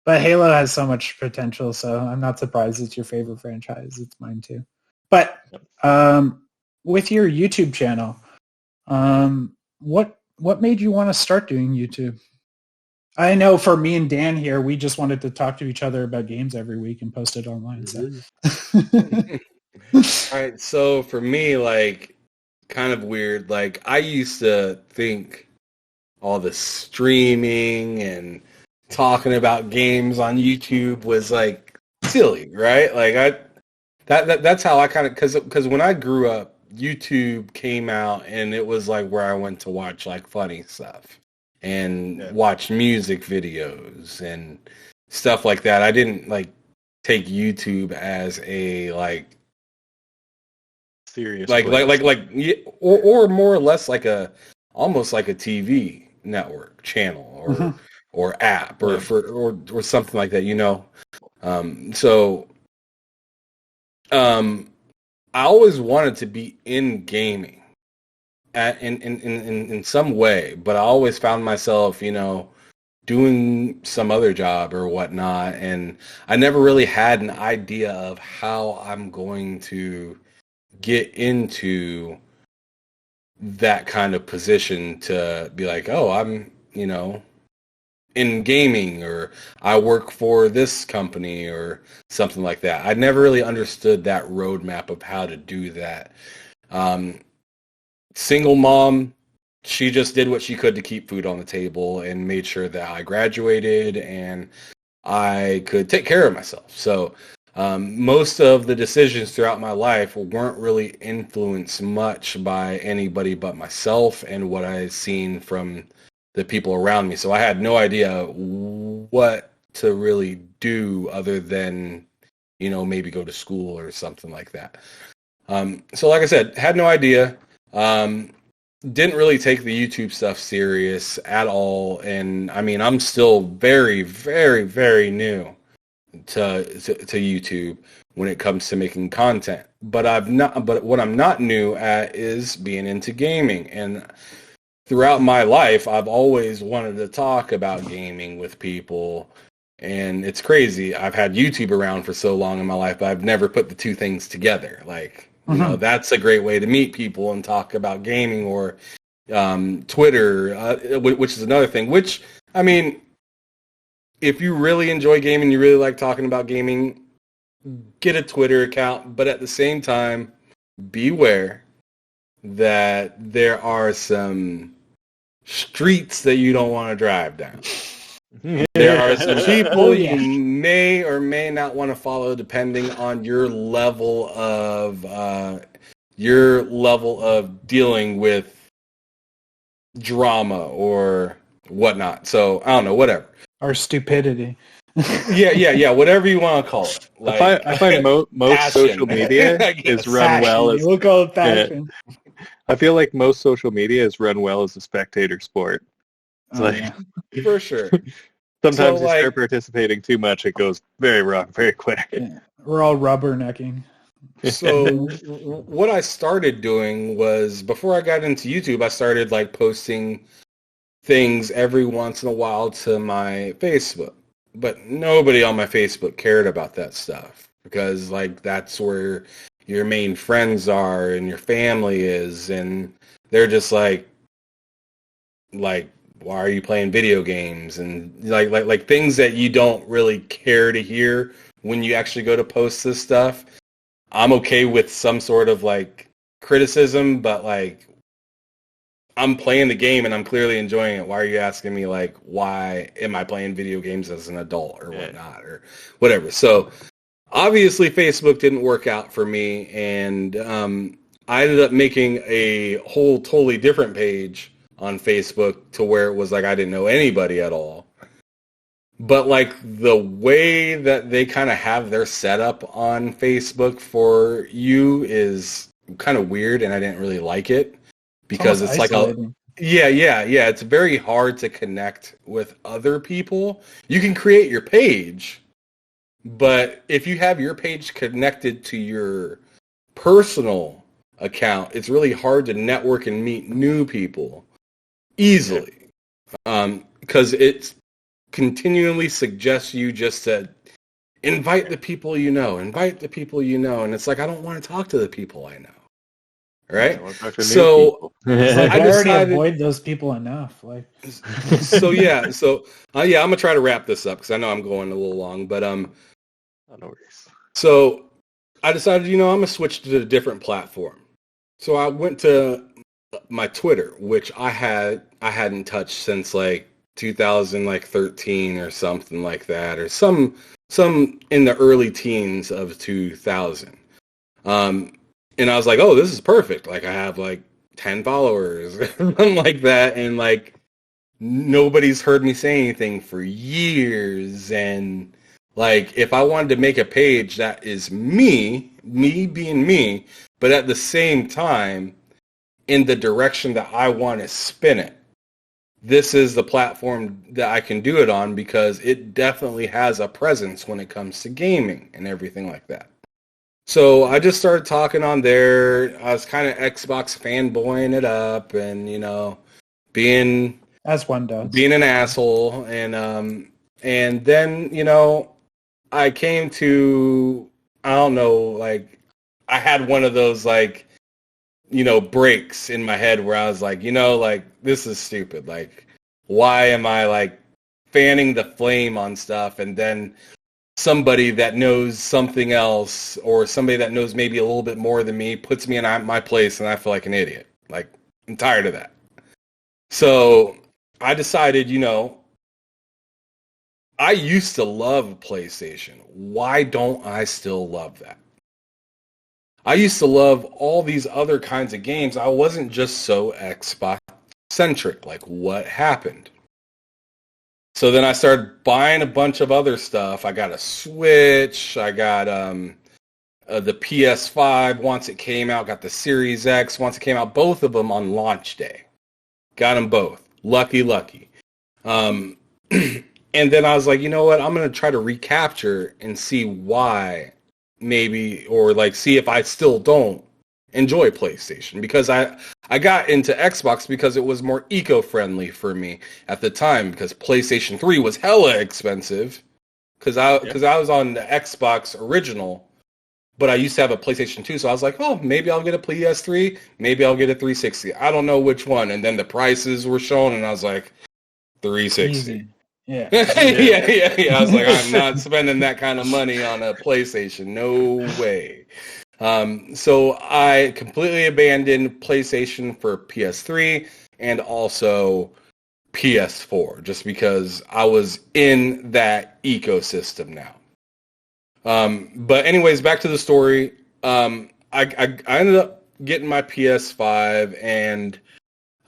But Halo has so much potential, so I'm not surprised it's your favorite franchise. It's mine too. But with your YouTube channel, what made you want to start doing YouTube? I know for me and Dan here, we just wanted to talk to each other about games every week and post it online. So. All right, so for me, like, kind of weird. Like, I used to think all the streaming and talking about games on YouTube was like silly, right? Like that's how I kind of, because when I grew up, YouTube came out, and it was like where I went to watch like funny stuff and watch music videos and stuff like that. I didn't like take YouTube as a like serious or more or less like a almost like a TV network channel or app or something like that, you know. I always wanted to be in gaming in some way, but I always found myself, you know, doing some other job or whatnot, and I never really had an idea of how I'm going to get into that kind of position to be like, oh, I'm, you know, in gaming, or I work for this company or something like that. I never really understood that roadmap of how to do that. Single mom, she just did what she could to keep food on the table and made sure that I graduated and I could take care of myself. So most of the decisions throughout my life weren't really influenced much by anybody but myself and what I had seen from the people around me. So I had no idea what to really do other than, you know, maybe go to school or something like that. So like I said, had no idea. Didn't really take the YouTube stuff serious at all. And I mean, I'm still very, very, very new to YouTube when it comes to making content. But what I'm not new at is being into gaming. And throughout my life, I've always wanted to talk about gaming with people, and it's crazy. I've had YouTube around for so long in my life, but I've never put the two things together. Like, you know, that's a great way to meet people and talk about gaming, or Twitter, which is another thing. Which, I mean, if you really enjoy gaming, you really like talking about gaming, get a Twitter account, but at the same time, beware that there are some streets that you don't want to drive down. There are some people you may or may not want to follow depending on your level of dealing with drama or whatnot. So I don't know, whatever. Or stupidity. Yeah, whatever you want to call it. Like, I find most social media is run well as... We'll call it passion. I feel like most social media is run well as a spectator sport. It's for sure. Sometimes you start participating too much, it goes very wrong very quick. Yeah. We're all rubbernecking. So what I started doing was, before I got into YouTube, I started like posting things every once in a while to my Facebook. But nobody on my Facebook cared about that stuff, because like that's where your main friends are and your family is, and they're just like why are you playing video games, and like things that you don't really care to hear when you actually go to post this stuff. I'm okay with some sort of like criticism, but like, I'm playing the game and I'm clearly enjoying it. Why are you asking me like, why am I playing video games as an adult or whatnot or whatever? So obviously Facebook didn't work out for me, and I ended up making a whole totally different page on Facebook to where it was like I didn't know anybody at all. But like the way that they kind of have their setup on Facebook for you is kind of weird, and I didn't really like it, because it's like it's very hard to connect with other people. You can create your page, but if you have your page connected to your personal account, it's really hard to network and meet new people easily, because it continually suggests you just to invite the people you know, and it's like, I don't want to talk to the people I know. Right? So I already avoid those people enough. Like, I'm gonna try to wrap this up because I know I'm going a little long, but no worries. So I decided, I'm gonna switch to a different platform. So I went to my Twitter, which I hadn't touched since like 2013 or something like that, or some in the early teens of 2000. And I was like, oh, this is perfect. Like, I have like 10 followers, something like that. And like, nobody's heard me say anything for years. And like, if I wanted to make a page that is me being me, but at the same time, in the direction that I want to spin it, this is the platform that I can do it on, because it definitely has a presence when it comes to gaming and everything like that. So I just started talking on there. I was kind of Xbox fanboying it up, and being As one does. being an asshole, and then I came to, I don't know, like, I had one of those like breaks in my head where I was like, like, this is stupid. Like, why am I like fanning the flame on stuff, and then somebody that knows something else, or somebody that knows maybe a little bit more than me, puts me in my place, and I feel like an idiot. Like, I'm tired of that. So I decided, I used to love PlayStation. Why don't I still love that? I used to love all these other kinds of games. I wasn't just so Xbox-centric. Like, what happened? So then I started buying a bunch of other stuff. I got a Switch. I got the PS5 once it came out. Got the Series X once it came out. Both of them on launch day. Got them both. Lucky. And then I was like, you know what? I'm going to try to recapture and see why maybe, or like see if I still don't enjoy PlayStation, because I got into Xbox because it was more eco-friendly for me at the time, because PlayStation 3 was hella expensive, because I was on the Xbox original, but I used to have a PlayStation 2, so I was like, oh, maybe I'll get a PS3, maybe I'll get a 360. I don't know which one. And then the prices were shown, and I was like, 360. Easy. Yeah. yeah. I was like, I'm not spending that kind of money on a PlayStation. No way. So I completely abandoned PlayStation for PS3 and also PS4, just because I was in that ecosystem now. But anyways, back to the story. I ended up getting my PS5, and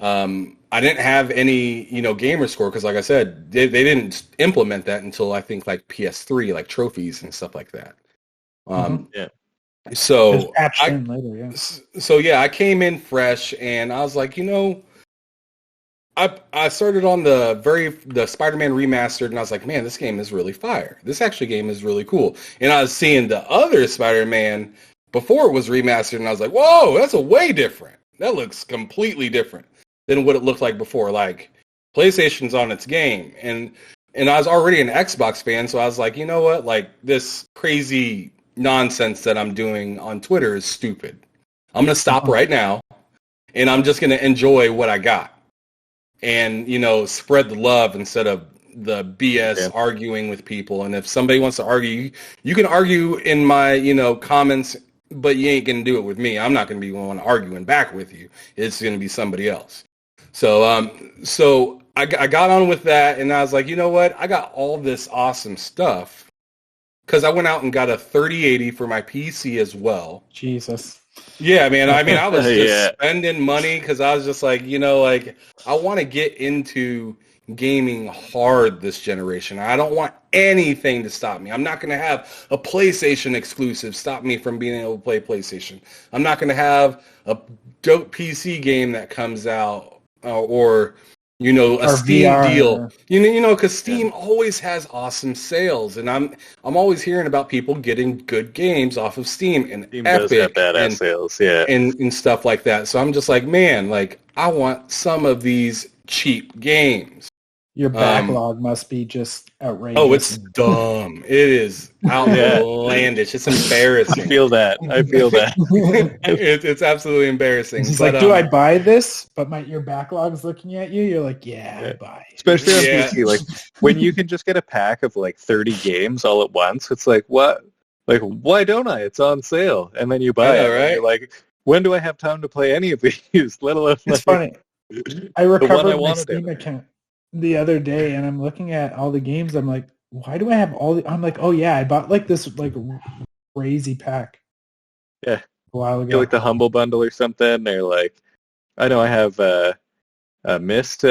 I didn't have any, gamer score, because like I said, they didn't implement that until I think like PS3, like trophies and stuff like that. Yeah. So later, yeah. So yeah, I came in fresh, and I was like, I started on the Spider-Man remastered, and I was like, man, this game is really fire. This game is really cool. And I was seeing the other Spider-Man before it was remastered, and I was like, whoa, that's a way different. That looks completely different than what it looked like before. Like, PlayStation's on its game, and I was already an Xbox fan, so I was like, you know what? Like, this crazy nonsense that I'm doing on Twitter is stupid. I'm gonna stop right now, and I'm just gonna enjoy what I got, and spread the love instead of the BS arguing with people. And if somebody wants to argue, you can argue in my comments, but you ain't gonna do it with me. I'm not gonna be the one arguing back with you. It's gonna be somebody else. So so I got on with that, and I was like, you know what? I got all this awesome stuff, because I went out and got a 3080 for my PC as well. Jesus. Yeah, man. I mean, I was just spending money, because I was just like, like, I want to get into gaming hard this generation. I don't want anything to stop me. I'm not going to have a PlayStation exclusive stop me from being able to play PlayStation. I'm not going to have a dope PC game that comes out, or a Steam VR deal. Because Steam always has awesome sales, and I'm always hearing about people getting good games off of Steam, and Steam Epic does have badass sales, yeah, and stuff like that. So I'm just like, man, like, I want some of these cheap games. Your backlog must be just outrageous. Oh, it's dumb. It is outlandish. It's embarrassing. I feel that. It's absolutely embarrassing. It's like, do I buy this? But your backlog's looking at you. You're like, I buy it. Especially on PC, like when you can just get a pack of like 30 games all at once. It's like, what? Like, why don't I? It's on sale, and then you buy it. Right? You're like, when do I have time to play any of these? Let alone. It's funny. I recovered my Steam account the other day, and I'm looking at all the games. I'm like, why do I have all the? I'm like, oh yeah, I bought like this like crazy pack. Yeah, a while I feel ago. like the Humble Bundle or something. They're like, I know I have a Myst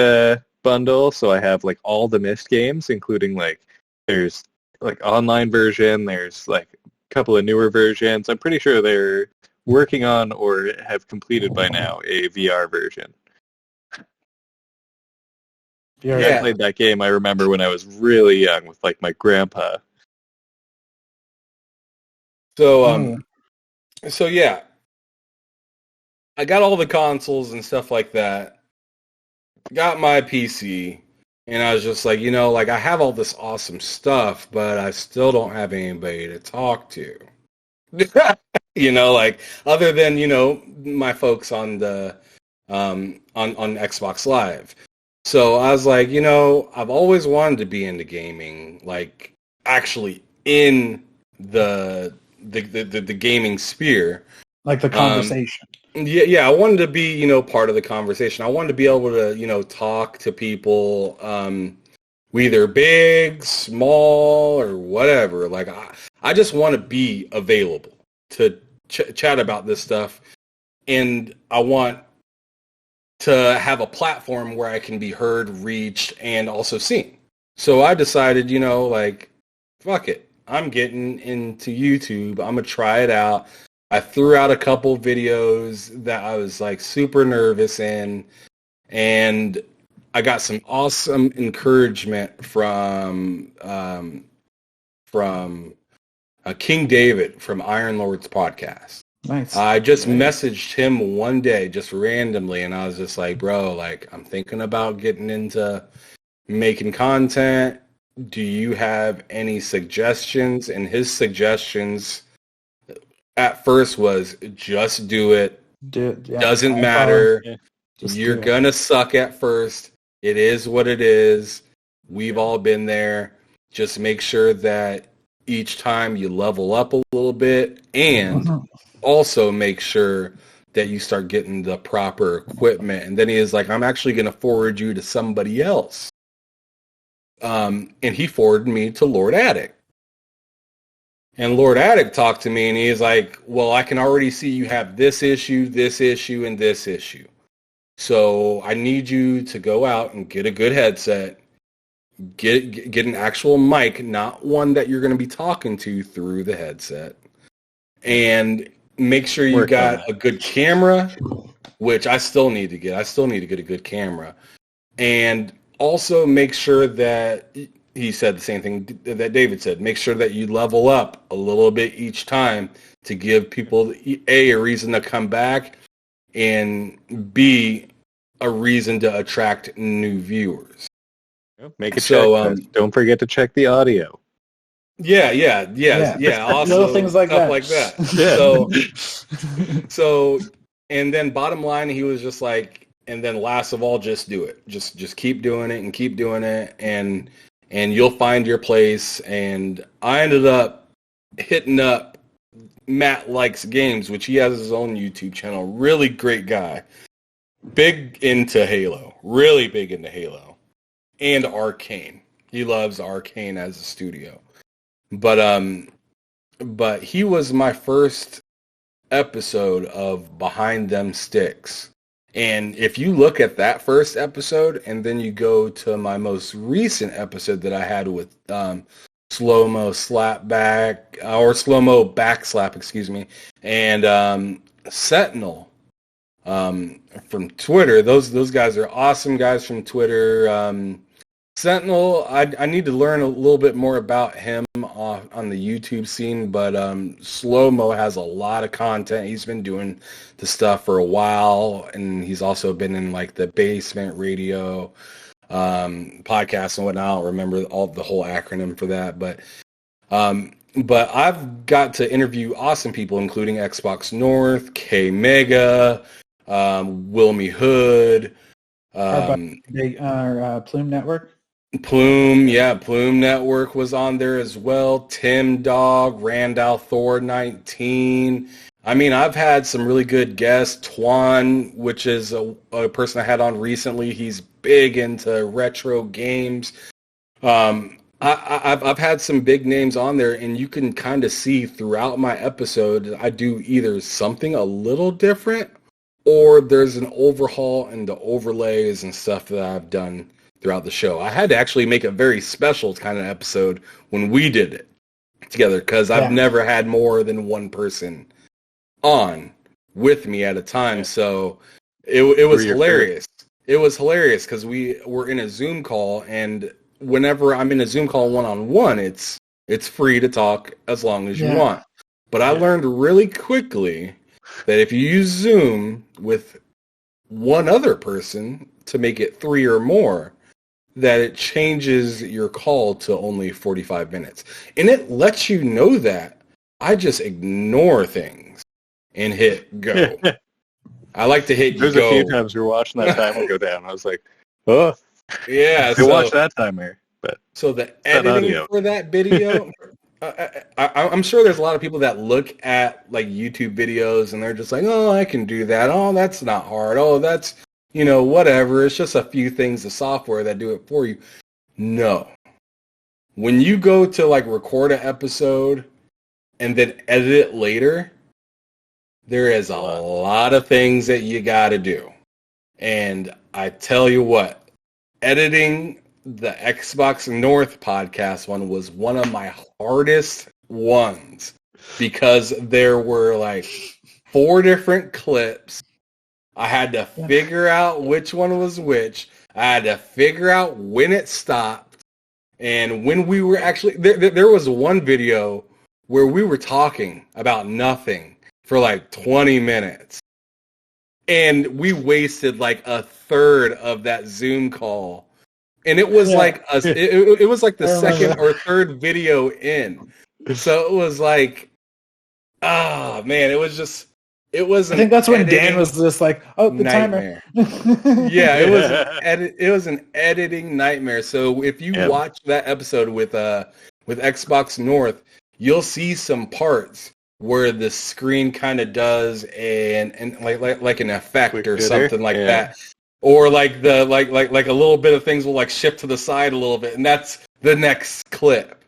bundle, so I have like all the Myst games, including like there's like online version, there's like a couple of newer versions. I'm pretty sure they're working on or have completed by now a VR version. I played that game, I remember, when I was really young with like my grandpa. So so yeah, I got all the consoles and stuff like that. Got my PC, and I was just like, like I have all this awesome stuff, but I still don't have anybody to talk to. Like other than my folks on the on Xbox Live. So I was like, I've always wanted to be into gaming, like actually in the gaming sphere, like the conversation. Yeah, I wanted to be, part of the conversation. I wanted to be able to, talk to people, whether big, small, or whatever. Like, I just want to be available to chat about this stuff, and I want to have a platform where I can be heard, reached, and also seen. So I decided, like, fuck it. I'm getting into YouTube. I'm going to try it out. I threw out a couple videos that I was like super nervous in, and I got some awesome encouragement from King David from Iron Lord's podcast. Nice. I just messaged him one day, just randomly, and I was just like, bro, like I'm thinking about getting into making content. Do you have any suggestions? And his suggestions at first was just do it. Doesn't matter. You're going to suck at first. It is what it is. We've all been there. Just make sure that each time you level up a little bit, and also make sure that you start getting the proper equipment. And then he is like, I'm actually going to forward you to somebody else. And he forwarded me to Lord Attic. And Lord Attic talked to me, and he's like, well, I can already see you have this issue, and this issue. So I need you to go out and get a good headset, get an actual mic, not one that you're going to be talking to through the headset, and make sure you got a good camera, which I still need to get. I still need to get a good camera. And also make sure that... He said the same thing that David said. Make sure that you level up a little bit each time to give people, A, a reason to come back, and B, a reason to attract new viewers. Make a check. Don't forget to check the audio. Yeah. Also, little things like stuff that. like that. So, and then bottom line, he was just like, and then last of all, just do it. Just keep doing it and keep doing it, and you'll find your place. And I ended up hitting up Matt Likes Games, which he has his own YouTube channel. Really great guy. Big into Halo. Really big into Halo. And Arcane. He loves Arcane as a studio. But he was my first episode of Behind Them Sticks. And if you look at that first episode, and then you go to my most recent episode that I had with Slow-Mo Slapback, or Slow-Mo Backslap, excuse me, and Sentinel from Twitter. Those guys are awesome guys from Twitter. Sentinel, I need to learn a little bit more about him on the YouTube scene, but Slow-Mo has a lot of content. He's been doing the stuff for a while, and he's also been in like the Basement Radio podcast and whatnot. I don't remember the whole acronym for that, but I've got to interview awesome people, including XboxNorth, K Mega, Wilmy Hood, Plume Network. Plume Network was on there as well. Tim Dog, Randall Thor 19. I mean, I've had some really good guests. Twan, which is a person I had on recently. He's big into retro games. I've had some big names on there, and you can kind of see throughout my episode, I do either something a little different, or there's an overhaul in the overlays and stuff that I've done throughout the show. I had to actually make a very special kind of episode when we did it together, because I've never had more than one person on with me at a time. So it was hilarious. It was hilarious because we were in a Zoom call, and whenever I'm in a Zoom call one-on-one, it's free to talk as long as you want. But I learned really quickly that if you use Zoom with one other person to make it 3 or more, that it changes your call to only 45 minutes. And it lets you know that. I just ignore things and hit go. I like to hit There's go. A few times we were watching that timer go down. I was like, oh. Yeah. So watch that timer. But so the editing for that video, I'm sure there's a lot of people that look at like YouTube videos and they're just like, oh, I can do that. Oh, that's not hard. Oh, that's, whatever. It's just a few things, the software that do it for you. No. When you go to like record an episode and then edit it later, there is a lot of things that you got to do. And I tell you what, editing the Xbox North podcast one was one of my hardest ones because there were like 4 different clips. I had to figure out which one was which. I had to figure out when it stopped. And when we were actually, there was one video where we were talking about nothing for like 20 minutes. And we wasted like a third of that Zoom call. And it was like it was like the second or third video in. So it was like, man, it was I think that's when Dan was just like, oh, the nightmare. timer. Yeah, it was an editing nightmare. So if you watch that episode with Xbox North, you'll see some parts where the screen kind of does and like an effect or something like that. Or like the like a little bit of things will like shift to the side a little bit, and that's the next clip.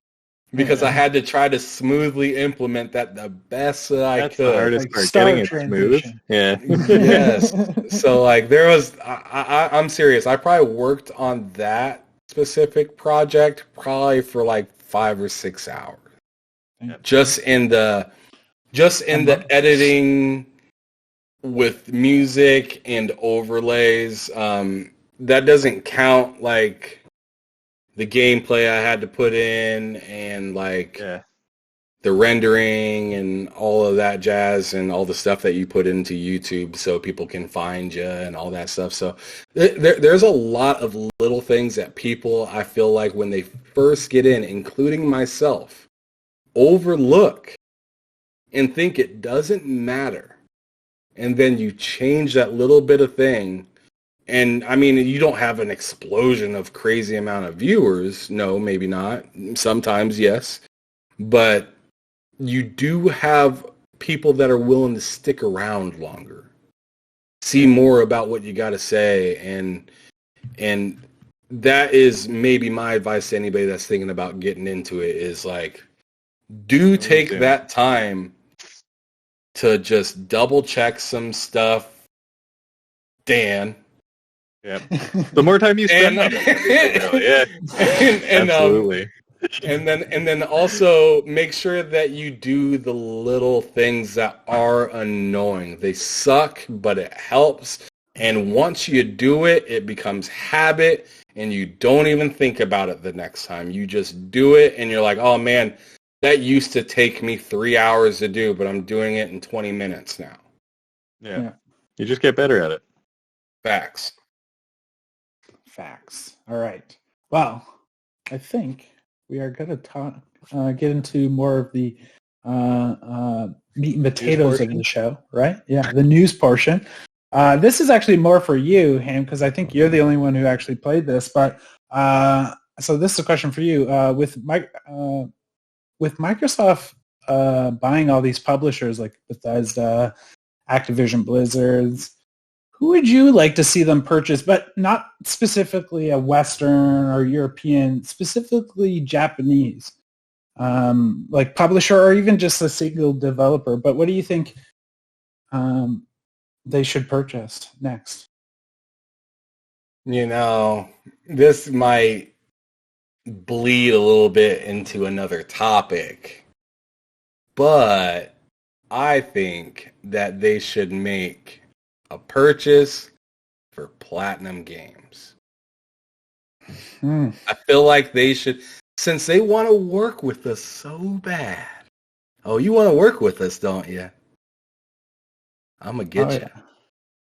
Because I had to try to smoothly implement that the best that I could. The hardest part, getting it smooth. Yeah. Yes. So like there was, I'm serious. I probably worked on that specific project probably for like 5 or 6 hours. Just in the editing with music and overlays. That doesn't count like the gameplay I had to put in and like the rendering and all of that jazz and all the stuff that you put into YouTube so people can find you and all that stuff. So there's a lot of little things that people, I feel like when they first get in, including myself, overlook and think it doesn't matter. And then you change that little bit of thing. And I mean, you don't have an explosion of crazy amount of viewers. No, maybe not. Sometimes, yes. But you do have people that are willing to stick around longer, see more about what you got to say. And that is maybe my advice to anybody that's thinking about getting into it is like, do take that time to just double check some stuff, Dan. Yeah. The more time you spend on it, absolutely. And then also make sure that you do the little things that are annoying. They suck, but it helps. And once you do it, it becomes habit, and you don't even think about it the next time. You just do it, and you're like, oh man, that used to take me 3 hours to do, but I'm doing it in 20 minutes now. Yeah. You just get better at it. Facts. All right. Well, I think we are going to get into more of the meat and potatoes of the show, right? Yeah, the news portion. This is actually more for you, Ham, because I think you're the only one who actually played this. But so this is a question for you. With Microsoft buying all these publishers like Bethesda, Activision Blizzard's, Who would you like to see them purchase, but not specifically a Western or European, specifically Japanese, like publisher or even just a single developer? But what do you think they should purchase next? You know, this might bleed a little bit into another topic, but I think that they should make a purchase for Platinum Games. I feel like they should, since they want to work with us so bad. Oh, you want to work with us, don't you? I'm going to get you.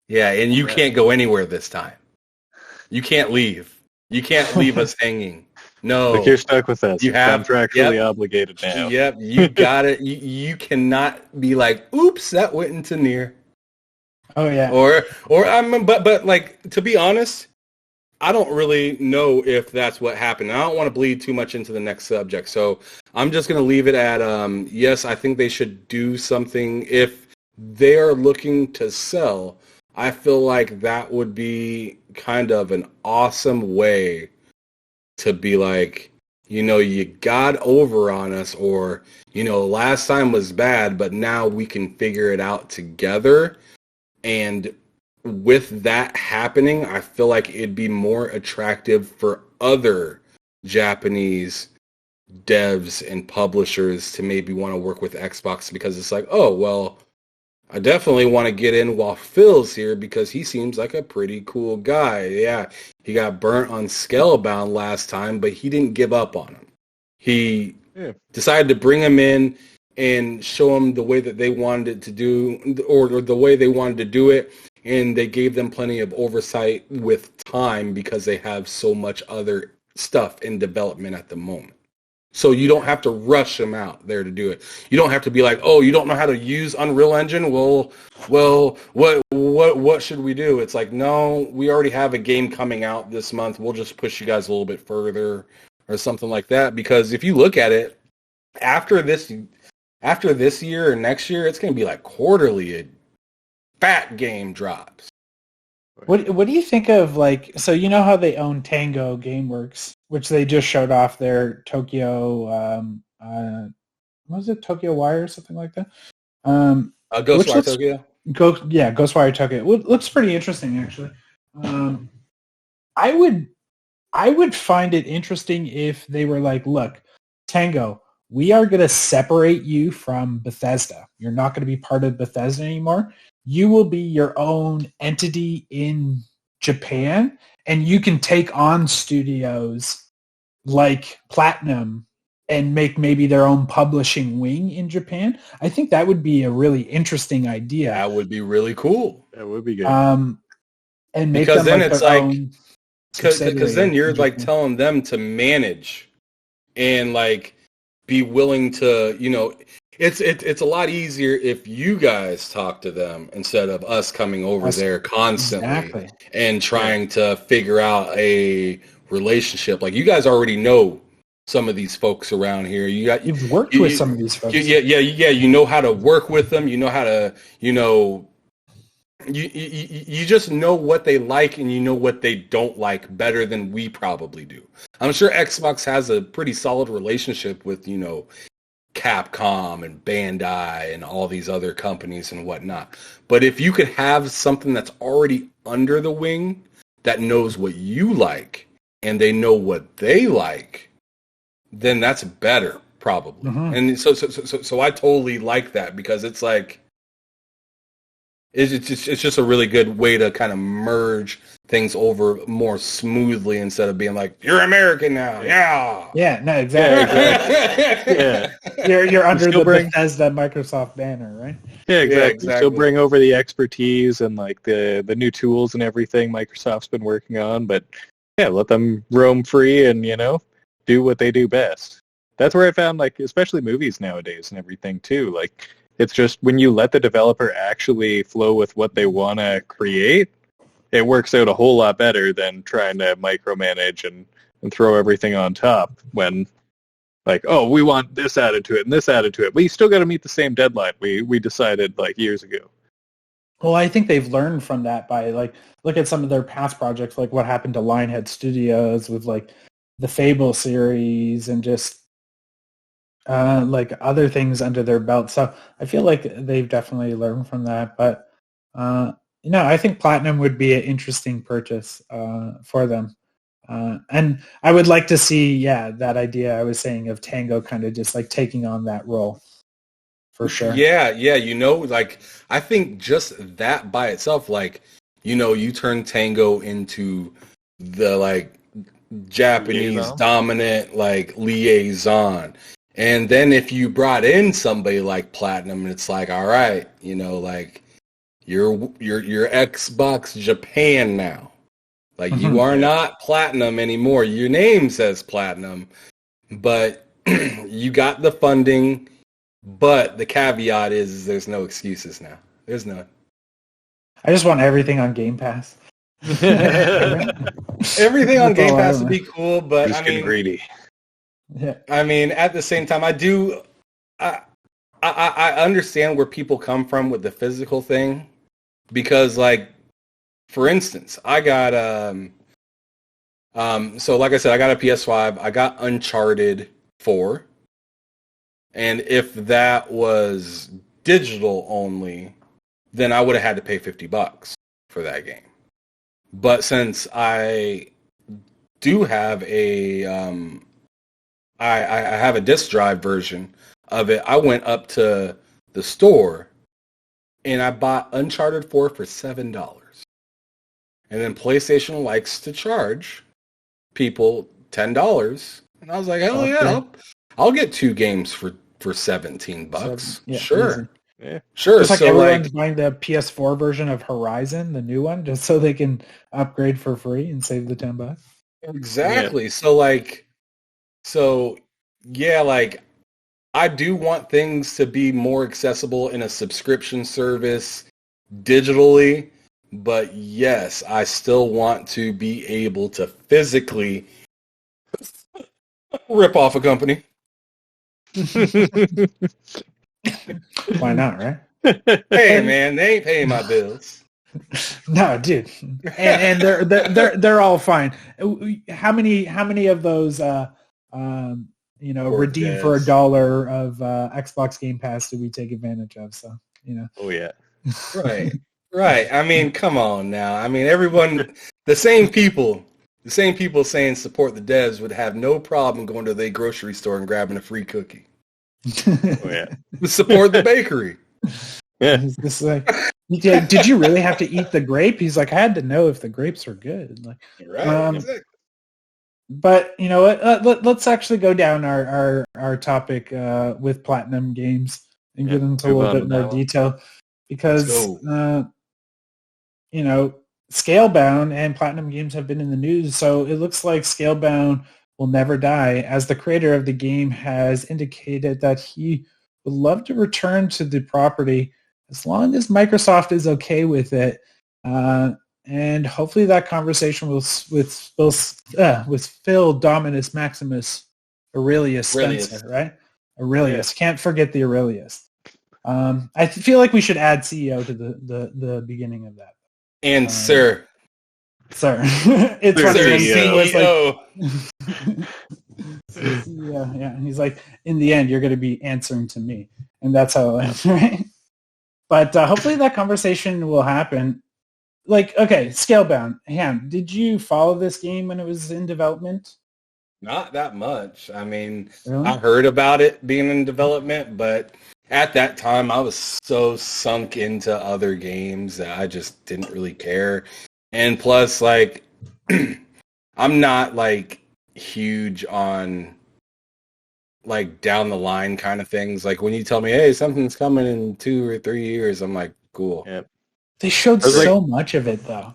Yeah, and you can't go anywhere this time. You can't leave. You can't leave us hanging. No. Like you're stuck with us. You have contractually obligated now. Yep, you got it. You cannot be like, oops, that went into near. Oh yeah. Or but like, to be honest, I don't really know if that's what happened. I don't want to bleed too much into the next subject. So I'm just going to leave it at yes, I think they should do something. If they are looking to sell, I feel like that would be kind of an awesome way to be like, you got over on us, or, last time was bad, but now we can figure it out together. And with that happening, I feel like it'd be more attractive for other Japanese devs and publishers to maybe want to work with Xbox, because it's like, oh, well, I definitely want to get in while Phil's here because he seems like a pretty cool guy. Yeah, he got burnt on Scalebound last time, but he didn't give up on him. He decided to bring him in and show him the way that they wanted it to do, or the way they wanted to do it, and they gave them plenty of oversight with time because they have so much other stuff in development at the moment. So you don't have to rush them out there to do it. You don't have to be like, oh, you don't know how to use Unreal Engine? Well, what should we do? It's like, no, we already have a game coming out this month. We'll just push you guys a little bit further or something like that. Because if you look at it, after this year or next year, it's going to be like quarterly a fat game drops. What do you think of, like, so you know how they own Tango Gameworks, which they just showed off their Tokyo, what was it, Tokyo Wire or something like that? Ghostwire Tokyo? Ghostwire Tokyo. It looks pretty interesting, actually. I would find it interesting if they were like, look, Tango, we are going to separate you from Bethesda. You're not going to be part of Bethesda anymore. You will be your own entity in Japan, and you can take on studios like Platinum and make maybe their own publishing wing in Japan. I think that would be a really interesting idea. That would be really cool. That would be good. And make because them then it's like, because then you're like telling them to manage and like be willing to, it's a lot easier if you guys talk to them instead of us coming over there constantly and trying to figure out a relationship. Like, you guys already know some of these folks around here. You've worked with some of these folks. Yeah. You know how to work with them. You know how to, you just know what they like and you know what they don't like better than we probably do. I'm sure Xbox has a pretty solid relationship with, Capcom and Bandai and all these other companies and whatnot. But if you could have something that's already under the wing that knows what you like and they know what they like, then that's better, probably. Mm-hmm. And so I totally like that, because it's like, it's just a really good way to kind of merge things over more smoothly instead of being like, you're American now. Yeah, no, exactly. You're under the Bethesda Microsoft banner, right? Yeah, exactly. Still bring over the expertise and like the new tools and everything Microsoft's been working on, but let them roam free and, do what they do best. That's where I found, like, especially movies nowadays and everything too, like, it's just when you let the developer actually flow with what they want to create, it works out a whole lot better than trying to micromanage and throw everything on top when, like, oh, we want this added to it and this added to it. But you still got to meet the same deadline we decided, like, years ago. Well, I think they've learned from that by like look at some of their past projects, like what happened to Lionhead Studios with like the Fable series and just like other things under their belt. So I feel like they've definitely learned from that. But I think Platinum would be an interesting purchase for them. And I would like to see, that idea I was saying of Tango kind of just like taking on that role. For sure. Yeah, like I think just that by itself, like, you turn Tango into the like Japanese Liaison. dominant like liaison. And then if you brought in somebody like Platinum, it's like, all right, like you're Xbox Japan now. Like you are not Platinum anymore. Your name says Platinum, but you got the funding. But the caveat is there's no excuses now. There's none. I just want everything on Game Pass. Everything on Game Pass would be cool, but Just getting greedy. Yeah. I mean, at the same time, I understand where people come from with the physical thing, because, like, for instance, I got so like I said, I got a PS5. I got Uncharted 4. And if that was digital only, then I would have had to pay $50 for that game. But since I do have I have a disc drive version of it, I went up to the store and I bought Uncharted 4 for $7. And then PlayStation likes to charge people $10. And I was like, hell yeah, I'll get 2 games for $17. Yeah, sure. Easy. Yeah. Sure. It's like so everyone's buying the PS4 version of Horizon, the new one, just so they can upgrade for free and save the $10. Exactly. Yeah. So like I do want things to be more accessible in a subscription service digitally, but yes, I still want to be able to physically rip off a company. Why not, right? Hey man, they ain't paying my bills. No, dude, and they're all fine. How many of those redeem for $1 of Xbox Game Pass do we take advantage of? So Oh yeah. Right. I mean, come on now. I mean, everyone, the same people saying support the devs would have no problem going to the grocery store and grabbing a free cookie. Oh yeah. Support the bakery. Yeah. He's just like, did you really have to eat the grape? He's like, I had to know if the grapes are good. Like, right. Exactly. But you know what? Let's actually go down our topic with Platinum Games and get into a little bit more detail, because Scalebound and Platinum Games have been in the news. So it looks like Scalebound will never die, as the creator of the game has indicated that he would love to return to the property as long as Microsoft is okay with it. And hopefully that conversation with Phil Dominus Maximus Aurelius Spencer, right? Aurelius. Yeah. Can't forget the Aurelius. I feel like we should add CEO to the beginning of that. And sir. It's funny. CEO. Yeah. He's like, in the end, you're going to be answering to me. And that's how it ends, right? But hopefully that conversation will happen. Like, okay, Scalebound. Ham, did you follow this game when it was in development? Not that much. I mean, really? I heard about it being in development, but at that time I was so sunk into other games that I just didn't really care. And plus, like, I'm not, like, huge on, like, down the line kind of things. Like, when you tell me, hey, something's coming in 2 or 3 years, I'm like, cool. Yep. They showed so much of it, though.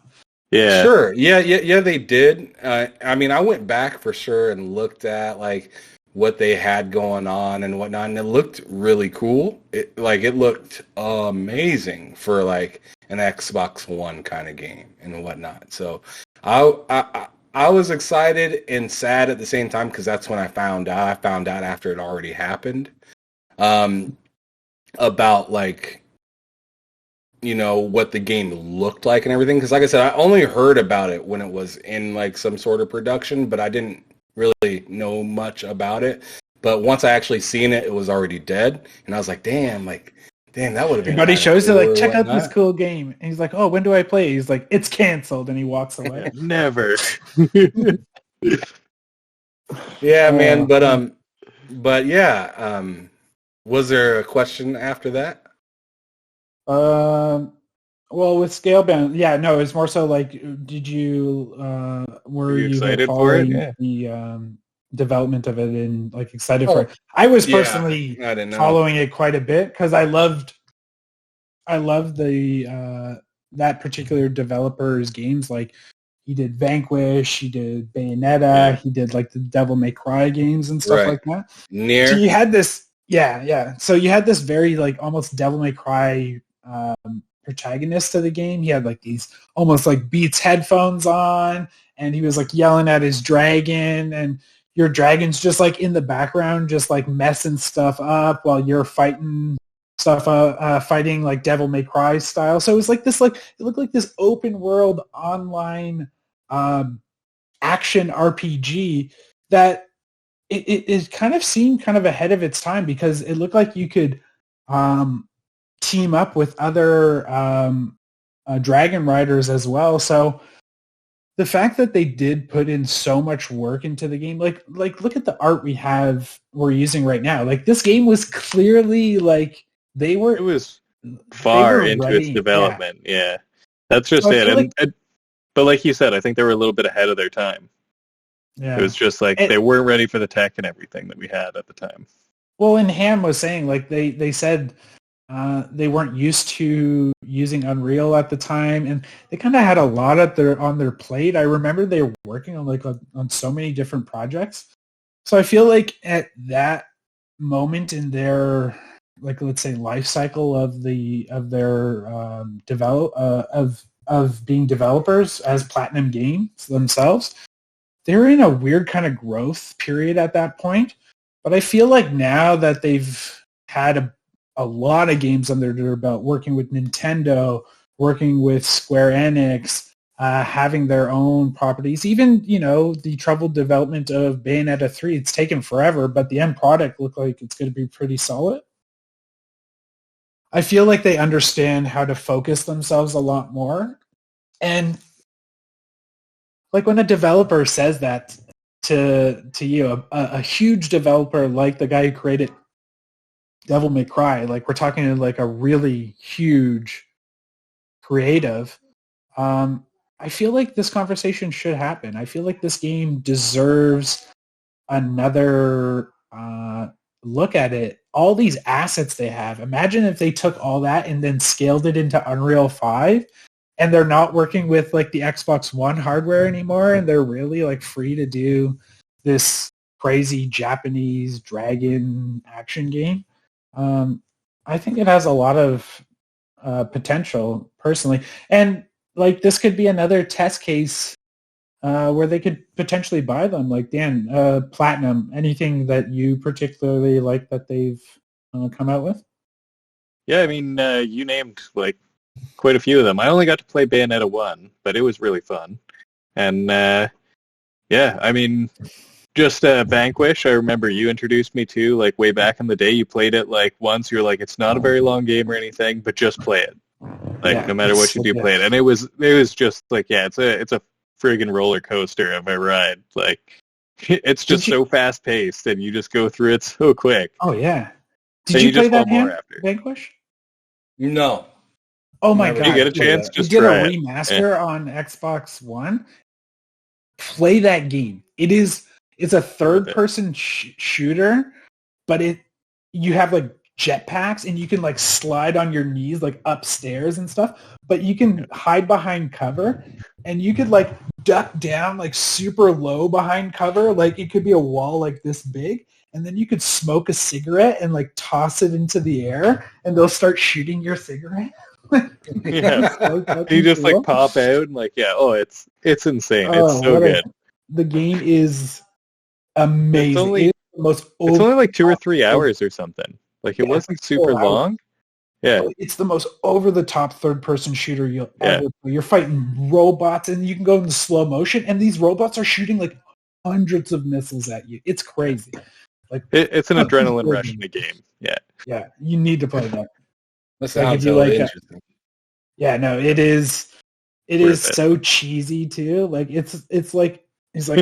Yeah. Sure. Yeah, they did. I mean, I went back for sure and looked at, like, what they had going on and whatnot, and it looked really cool. It looked amazing for, like, an Xbox One kind of game and whatnot. So I was excited and sad at the same time, because that's when I found out. I found out after it already happened about, like, what the game looked like and everything. Because like I said, I only heard about it when it was in like some sort of production, but I didn't really know much about it. But once I actually seen it, it was already dead. And I was like, damn, that would have been Everybody shows cool it like, check out whatnot. this cool game. And he's like, oh, when do I play? He's like, it's canceled. And he walks away. Never. Yeah, man. But yeah. Was there a question after that? Well, with Scalebound, yeah, no, it's more so like, did you were you excited for following it? Yeah. the development of it and like excited for it? I was personally I didn't know. following it quite a bit because I loved the that particular developer's games. Like he did Vanquish, he did Bayonetta, he did like the Devil May Cry games and stuff like that. Near. So you had this, yeah. So you had this very like almost Devil May Cry protagonist of the game. He had like these almost like Beats headphones on, and he was like yelling at his dragon, and your dragon's just like in the background, just like messing stuff up while you're fighting stuff, fighting like Devil May Cry style. So it was like this, like it looked like this open world online action RPG that it kind of seemed kind of ahead of its time because it looked like you could team up with other dragon riders as well. So the fact that they did put in so much work into the game, like look at the art we're using right now. Like this game was clearly like it was far into ready, its development. Yeah. That's just it. But like you said, I think they were a little bit ahead of their time. Yeah. It was just like they weren't ready for the tech and everything that we had at the time. Well, and Ham was saying like they said they weren't used to using Unreal at the time, and they kind of had a lot on their plate. I remember they were working on on so many different projects. So I feel like at that moment in their like let's say life cycle of their being developers as Platinum Games themselves, they're in a weird kind of growth period at that point. But I feel like now that they've had a lot of games under their belt, working with Nintendo, working with Square Enix, having their own properties, even, the troubled development of Bayonetta 3, it's taken forever, but the end product looked like it's going to be pretty solid. I feel like they understand how to focus themselves a lot more. And like when a developer says that to you, a huge developer like the guy who created Devil May Cry, like we're talking like a really huge creative, I feel like this conversation should happen. I feel like this game deserves another look at it. All these assets they have. Imagine if they took all that and then scaled it into Unreal 5, and they're not working with like the Xbox One hardware anymore, and they're really like free to do this crazy Japanese dragon action game. I think it has a lot of potential personally, and like this could be another test case where they could potentially buy them. Like Dan, Platinum, anything that you particularly like that they've come out with? Yeah, I mean, you named like quite a few of them. I only got to play Bayonetta 1, but it was really fun. And yeah, I mean, just Vanquish, I remember you introduced me to, like, way back in the day. You played it, like, once. You're like, it's not a very long game or anything, but just play it. Like, yeah, no matter what you do, play it. And it was just, like, yeah, it's a friggin' roller coaster of a ride. Like, it's just so fast-paced, and you just go through it so quick. Oh, yeah. Did you play that Vanquish? No. Oh, my God. You get a chance, just try it. You did a remaster on Xbox One? Play that game. It's a third-person shooter, but you have like jetpacks and you can like slide on your knees like upstairs and stuff. But you can hide behind cover, and you could like duck down like super low behind cover. Like it could be a wall like this big, and then you could smoke a cigarette and like toss it into the air, and they'll start shooting your cigarette. Yeah, you just like pop out and like it's insane. It's so good. The game is amazing. It's only like 2 or 3 hours or something. Like it wasn't super long, Yeah. It's the most over-the-top third-person shooter you'll ever play. You're fighting robots, and you can go into slow motion, and these robots are shooting like hundreds of missiles at you. It's crazy. Like it's an adrenaline rush in the game. Yeah. Yeah, you need to play that. That sounds interesting. Yeah, no, it is. It Worth is it. so cheesy too. Like it's like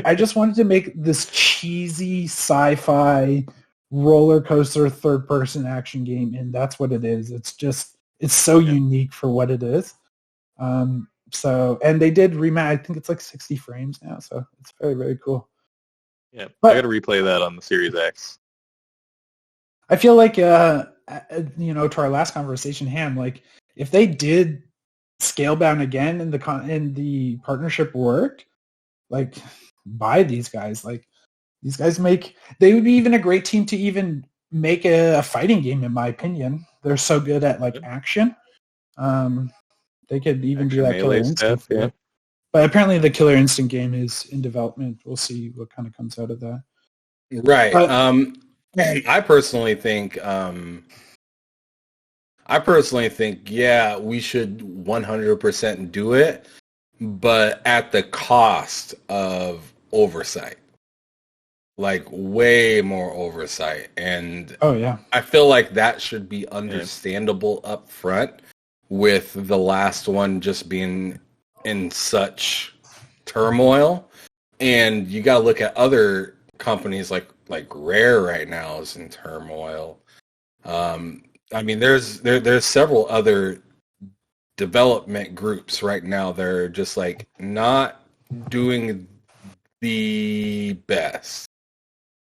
I just wanted to make this cheesy sci-fi roller coaster third person action game, and that's what it is. It's so unique for what it is. So and they did I think it's like 60 frames now, so it's very, very cool. Yeah, But I got to replay that on the Series X. I feel like to our last conversation, Ham, like if they did Scalebound again and the partnership worked, like buy these guys. Like these guys they would be even a great team to even make a fighting game, in my opinion. They're so good at like action. They could even do that Killer Instinct stuff, yeah. But apparently the Killer Instinct game is in development. We'll see what kind of comes out of that. Right. I personally think yeah, we should 100% do it, but at the cost of oversight. Like way more oversight. And I feel like that should be understandable up front, with the last one just being in such turmoil. And you got to look at other companies like Rare right now is in turmoil. I mean, there's several other development groups right now that are just like not doing the best.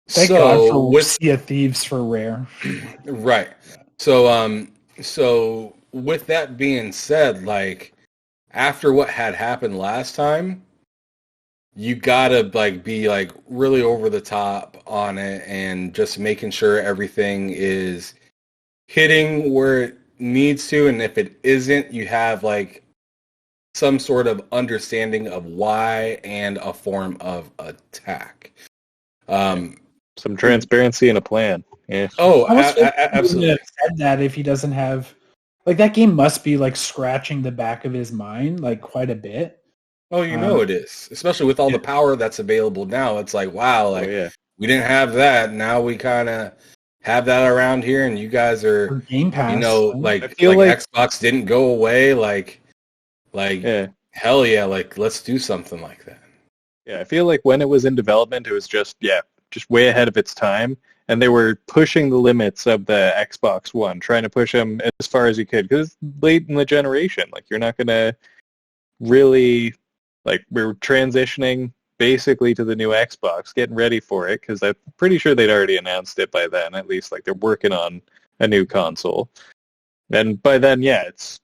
Thank God for Sea of Thieves for Rare. Right. So with that being said, like after what had happened last time, you gotta like be like really over the top on it and just making sure everything is hitting where it needs to, and if it isn't, you have like some sort of understanding of why and a form of attack. Some transparency and a plan. Yeah. Oh, absolutely. Have said that if he doesn't have like that game must be like scratching the back of his mind like quite a bit. Oh, it is, especially with all the power that's available now. It's like, wow, like we didn't have that. Now we kind of have that around here, and you guys are Game Pass, like Xbox didn't go away. Like hell yeah, like let's do something like that. Yeah, I feel like when it was in development, it was just way ahead of its time, and they were pushing the limits of the Xbox One, trying to push them as far as you could, because it's late in the generation. Like you're not gonna really. Like, we're transitioning basically to the new Xbox, getting ready for it, because I'm pretty sure they'd already announced it by then, at least. Like, they're working on a new console. And by then, it's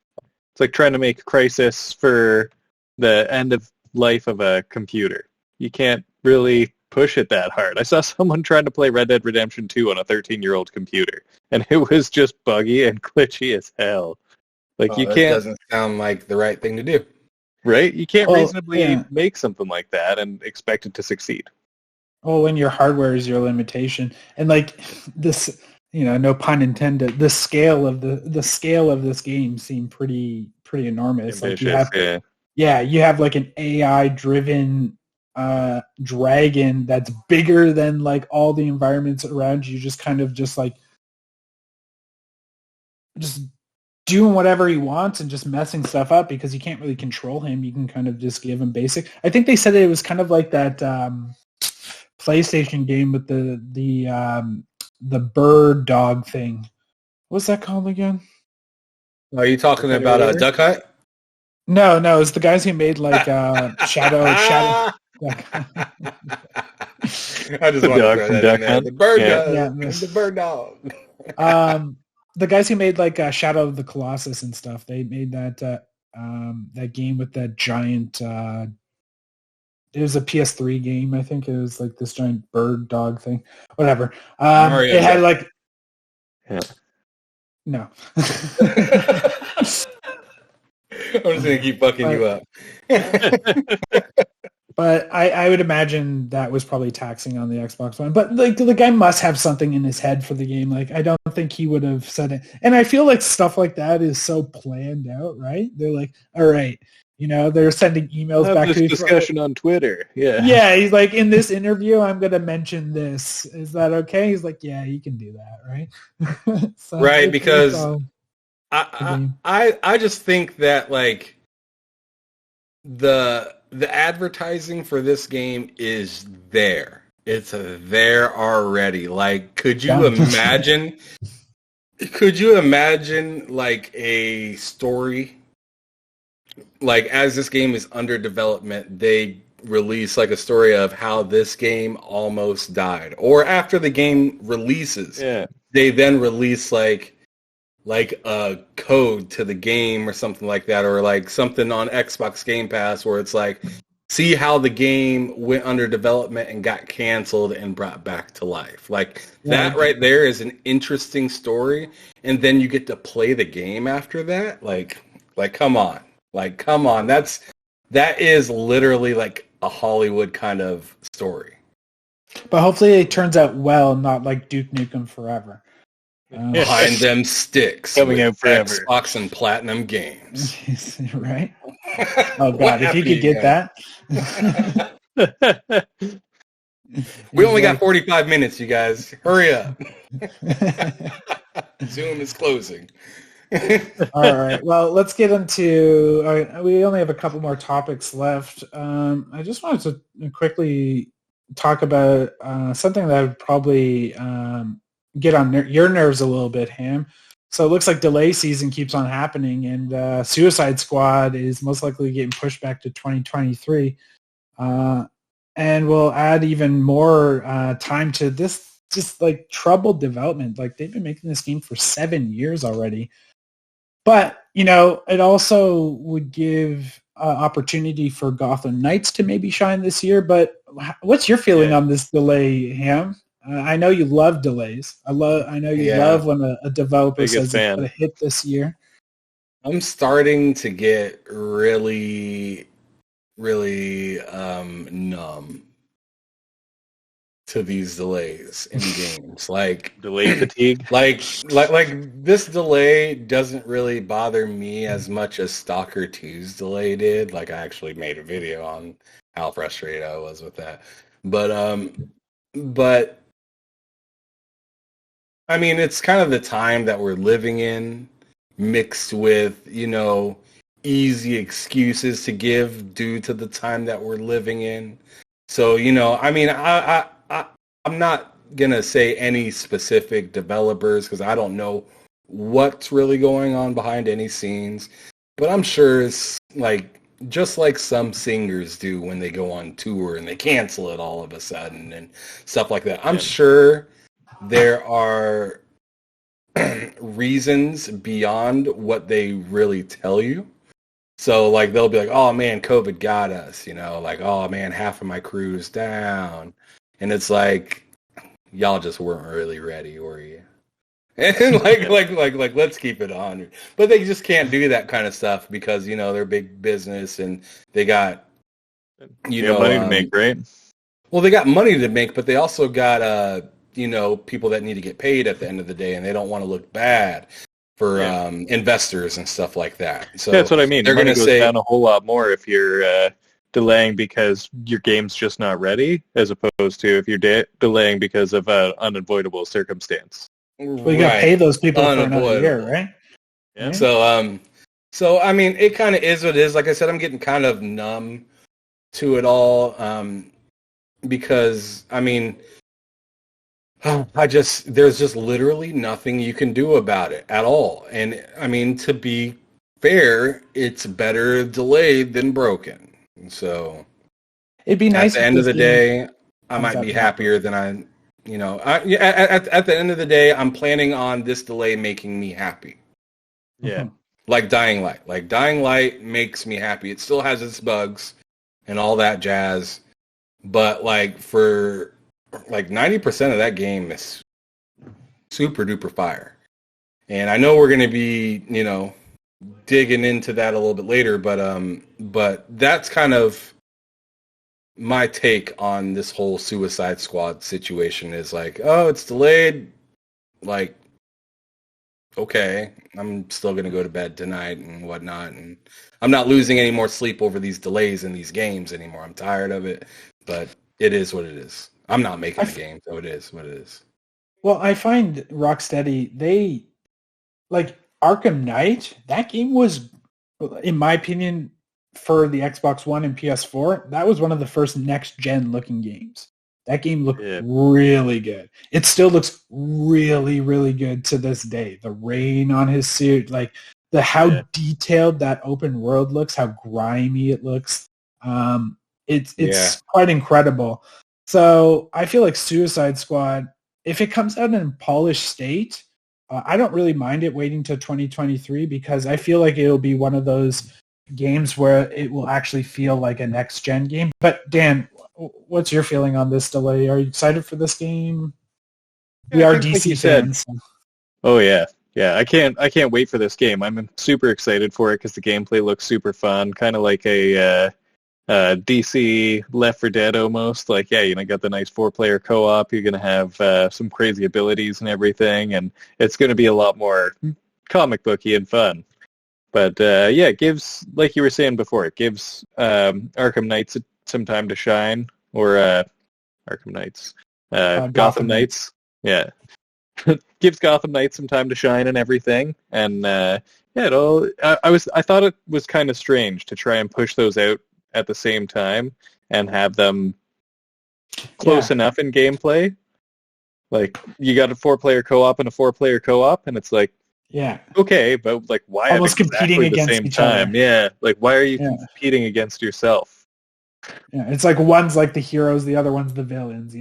like trying to make Crysis for the end of life of a computer. You can't really push it that hard. I saw someone trying to play Red Dead Redemption 2 on a 13-year-old computer, and it was just buggy and glitchy as hell. Like, you can't... That doesn't sound like the right thing to do. Right? You can't reasonably make something like that and expect it to succeed. Well, when your hardware is your limitation, and like this, no pun intended, the scale of this game seemed pretty enormous. Ambitious, like you have like an AI-driven dragon that's bigger than like all the environments around you. Just doing whatever he wants and just messing stuff up because you can't really control him. You can kind of just give him basic. I think they said it was kind of like that PlayStation game with the bird dog thing. What's that called again? Are you talking about Duck Hunt? No, it's the guys who made like Shadow. I just want to throw that in there. The bird dog. The bird dog. The guys who made like Shadow of the Colossus and stuff, they made that that game with that giant. It was a PS3 game, I think. It was like this giant bird dog thing. Whatever. It had like. Yeah. No. I'm just gonna keep fucking you up. But I would imagine that was probably taxing on the Xbox One. But like the guy must have something in his head for the game. Like I don't think he would have said it. And I feel like stuff like that is so planned out, right? They're like, all right, they're sending emails back to discussion on Twitter. Yeah. Yeah, he's like, in this interview, I'm going to mention this. Is that okay? He's like, yeah, you can do that, right? So right, because I just think that like the advertising for this game is there. It's there already. Like, could you imagine? Could you imagine like a story? Like, as this game is under development, they release like a story of how this game almost died, or after the game releases, they then release like a code to the game or something like that, or like something on Xbox Game Pass where it's like, see how the game went under development and got canceled and brought back to life. Like that right there is an interesting story, and then you get to play the game after that. Like come on. Like, come on. That is literally like a Hollywood kind of story. But hopefully it turns out well, not like Duke Nukem Forever. Behind them sticks. Coming out forever. Xbox and Platinum games. Right? Oh, God. If you could get that. We only got 45 minutes, you guys. Hurry up. Zoom is closing. All right. Well, let's get into. We only have a couple more topics left. I just wanted to quickly talk about something that would probably get on your nerves a little bit, Ham. So it looks like delay season keeps on happening, and Suicide Squad is most likely getting pushed back to 2023, and will add even more time to this just like troubled development. Like they've been making this game for 7 years already. But, it also would give opportunity for Gotham Knights to maybe shine this year. But what's your feeling on this delay, Ham? I know you love delays. I know you love when a developer says it's going to hit this year. I'm starting to get really, really numb to these delays in games. Like delay fatigue. Like this delay doesn't really bother me as much as Stalker 2's delay did. Like I actually made a video on how frustrated I was with that. But I mean, it's kind of the time that we're living in, mixed with, easy excuses to give due to the time that we're living in. So, I mean, I'm not going to say any specific developers because I don't know what's really going on behind any scenes. But I'm sure it's like just like some singers do when they go on tour and they cancel it all of a sudden and stuff like that. I'm sure there are reasons beyond what they really tell you. So, like, they'll be like, oh, man, COVID got us, like, oh, man, half of my crew's down. And it's like, y'all just weren't really ready, were you? And like, let's keep it on. But they just can't do that kind of stuff because, they're big business and they got, money to make, right? Well, they got money to make, but they also got, people that need to get paid at the end of the day, and they don't want to look bad for investors and stuff like that. So that's what I mean. They're going to say down a whole lot more if you're delaying because your game's just not ready, as opposed to if you're delaying because of an unavoidable circumstance. Well, you got to pay those people for another year, right? Yeah. So I mean, it kind of is what it is. Like I said, I'm getting kind of numb to it all because I mean, there's just literally nothing you can do about it at all. And I mean, to be fair, it's better delayed than broken. So it'd be nice. At the end of the day, I might be happier than at the end of the day, I'm planning on this delay making me happy. Yeah. Like Dying Light. Like Dying Light makes me happy. It still has its bugs and all that jazz. But like for like 90% of that game is super duper fire. And I know we're going to be, digging into that a little bit later, but that's kind of my take on this whole Suicide Squad situation is like, oh, it's delayed. Like, okay, I'm still going to go to bed tonight and whatnot. And I'm not losing any more sleep over these delays in these games anymore. I'm tired of it, but it is what it is. I'm not making the game, so it is what it is. Well, I find Rocksteady, they, like Arkham Knight, that game was, in my opinion, for the Xbox One and PS4, that was one of the first next-gen looking games. That game looked really good. It still looks really, really good to this day. The rain on his suit, like how detailed that open world looks, how grimy it looks. It's quite incredible. So I feel like Suicide Squad, if it comes out in a polished state, I don't really mind it waiting till 2023 because I feel like it'll be one of those games where it will actually feel like a next-gen game. But Dan, what's your feeling on this delay? Are you excited for this game? We are DC fans. Oh yeah. I can't wait for this game. I'm super excited for it because the gameplay looks super fun, kind of like a DC Left 4 Dead almost. Like, got the nice 4-player co-op. You're gonna have some crazy abilities and everything, and it's gonna be a lot more comic booky and fun. But it gives, like you were saying before, it gives Arkham Knights some time to shine, or Arkham Knights, Gotham Knights. Yeah, gives Gotham Knights some time to shine and everything. And I thought it was kind of strange to try and push those out at the same time and have them close enough in gameplay. Like, you got a 4-player co-op and a 4-player co-op, and it's like, okay, but like, why almost competing at the against same each time? other? Yeah, like, why are you competing against yourself? Yeah, it's like one's like the heroes, the other one's the villains.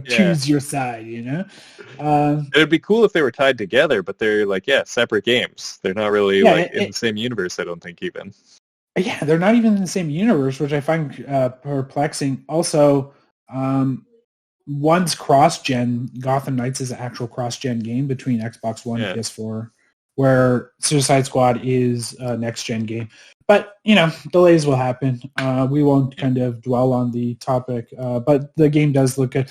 Choose your side. It'd be cool if they were tied together, but they're like separate games. They're not really in the same universe. I don't think even. Yeah, they're not even in the same universe, which I find perplexing. Also, one's cross-gen. Gotham Knights is an actual cross-gen game between Xbox One and PS4, where Suicide Squad is a next-gen game. But, delays will happen. We won't kind of dwell on the topic, but the game does look good.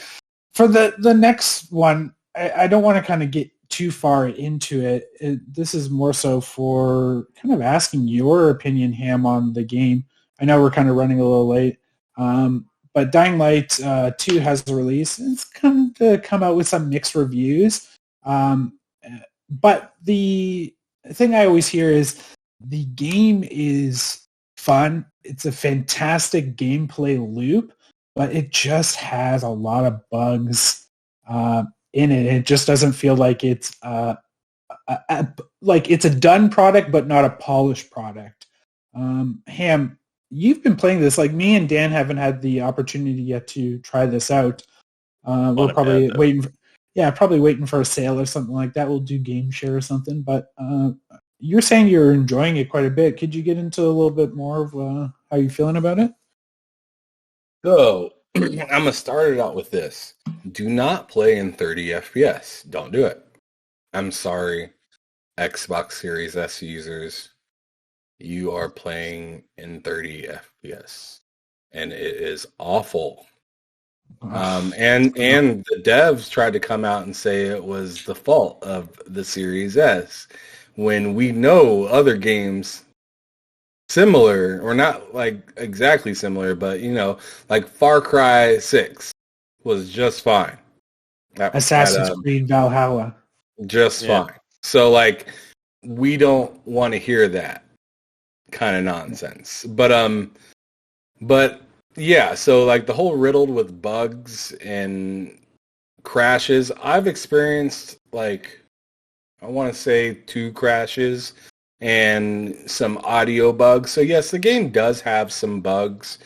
For the next one, I don't want to kind of get too far into it. This is more so for kind of asking your opinion, Ham, on the game. I know we're kind of running a little late, but Dying Light 2 has the release. It's come out with some mixed reviews. But the thing I always hear is the game is fun. It's a fantastic gameplay loop, but it just has a lot of bugs in it. It just doesn't feel like it's it's a done product, but not a polished product. Ham, you've been playing this. Like, me and Dan haven't had the opportunity yet to try this out. We're probably waiting for a sale or something like that. We'll do game share or something. But you're saying you're enjoying it quite a bit. Could you get into a little bit more of how you're feeling about it? So, I'm going to start it out with this. Do not play in 30 FPS. Don't do it. I'm sorry, Xbox Series S users. You are playing in 30 FPS. And it is awful. And the devs tried to come out and say it was the fault of the Series S, when we know other games similar, or not like exactly similar, but like Far Cry 6 was just fine. Assassin's Creed Valhalla. Just fine. So like, we don't want to hear that kind of nonsense. But yeah, so like the whole riddled with bugs and crashes, I've experienced like, I want to say 2 crashes and some audio bugs. So yes, the game does have some bugs.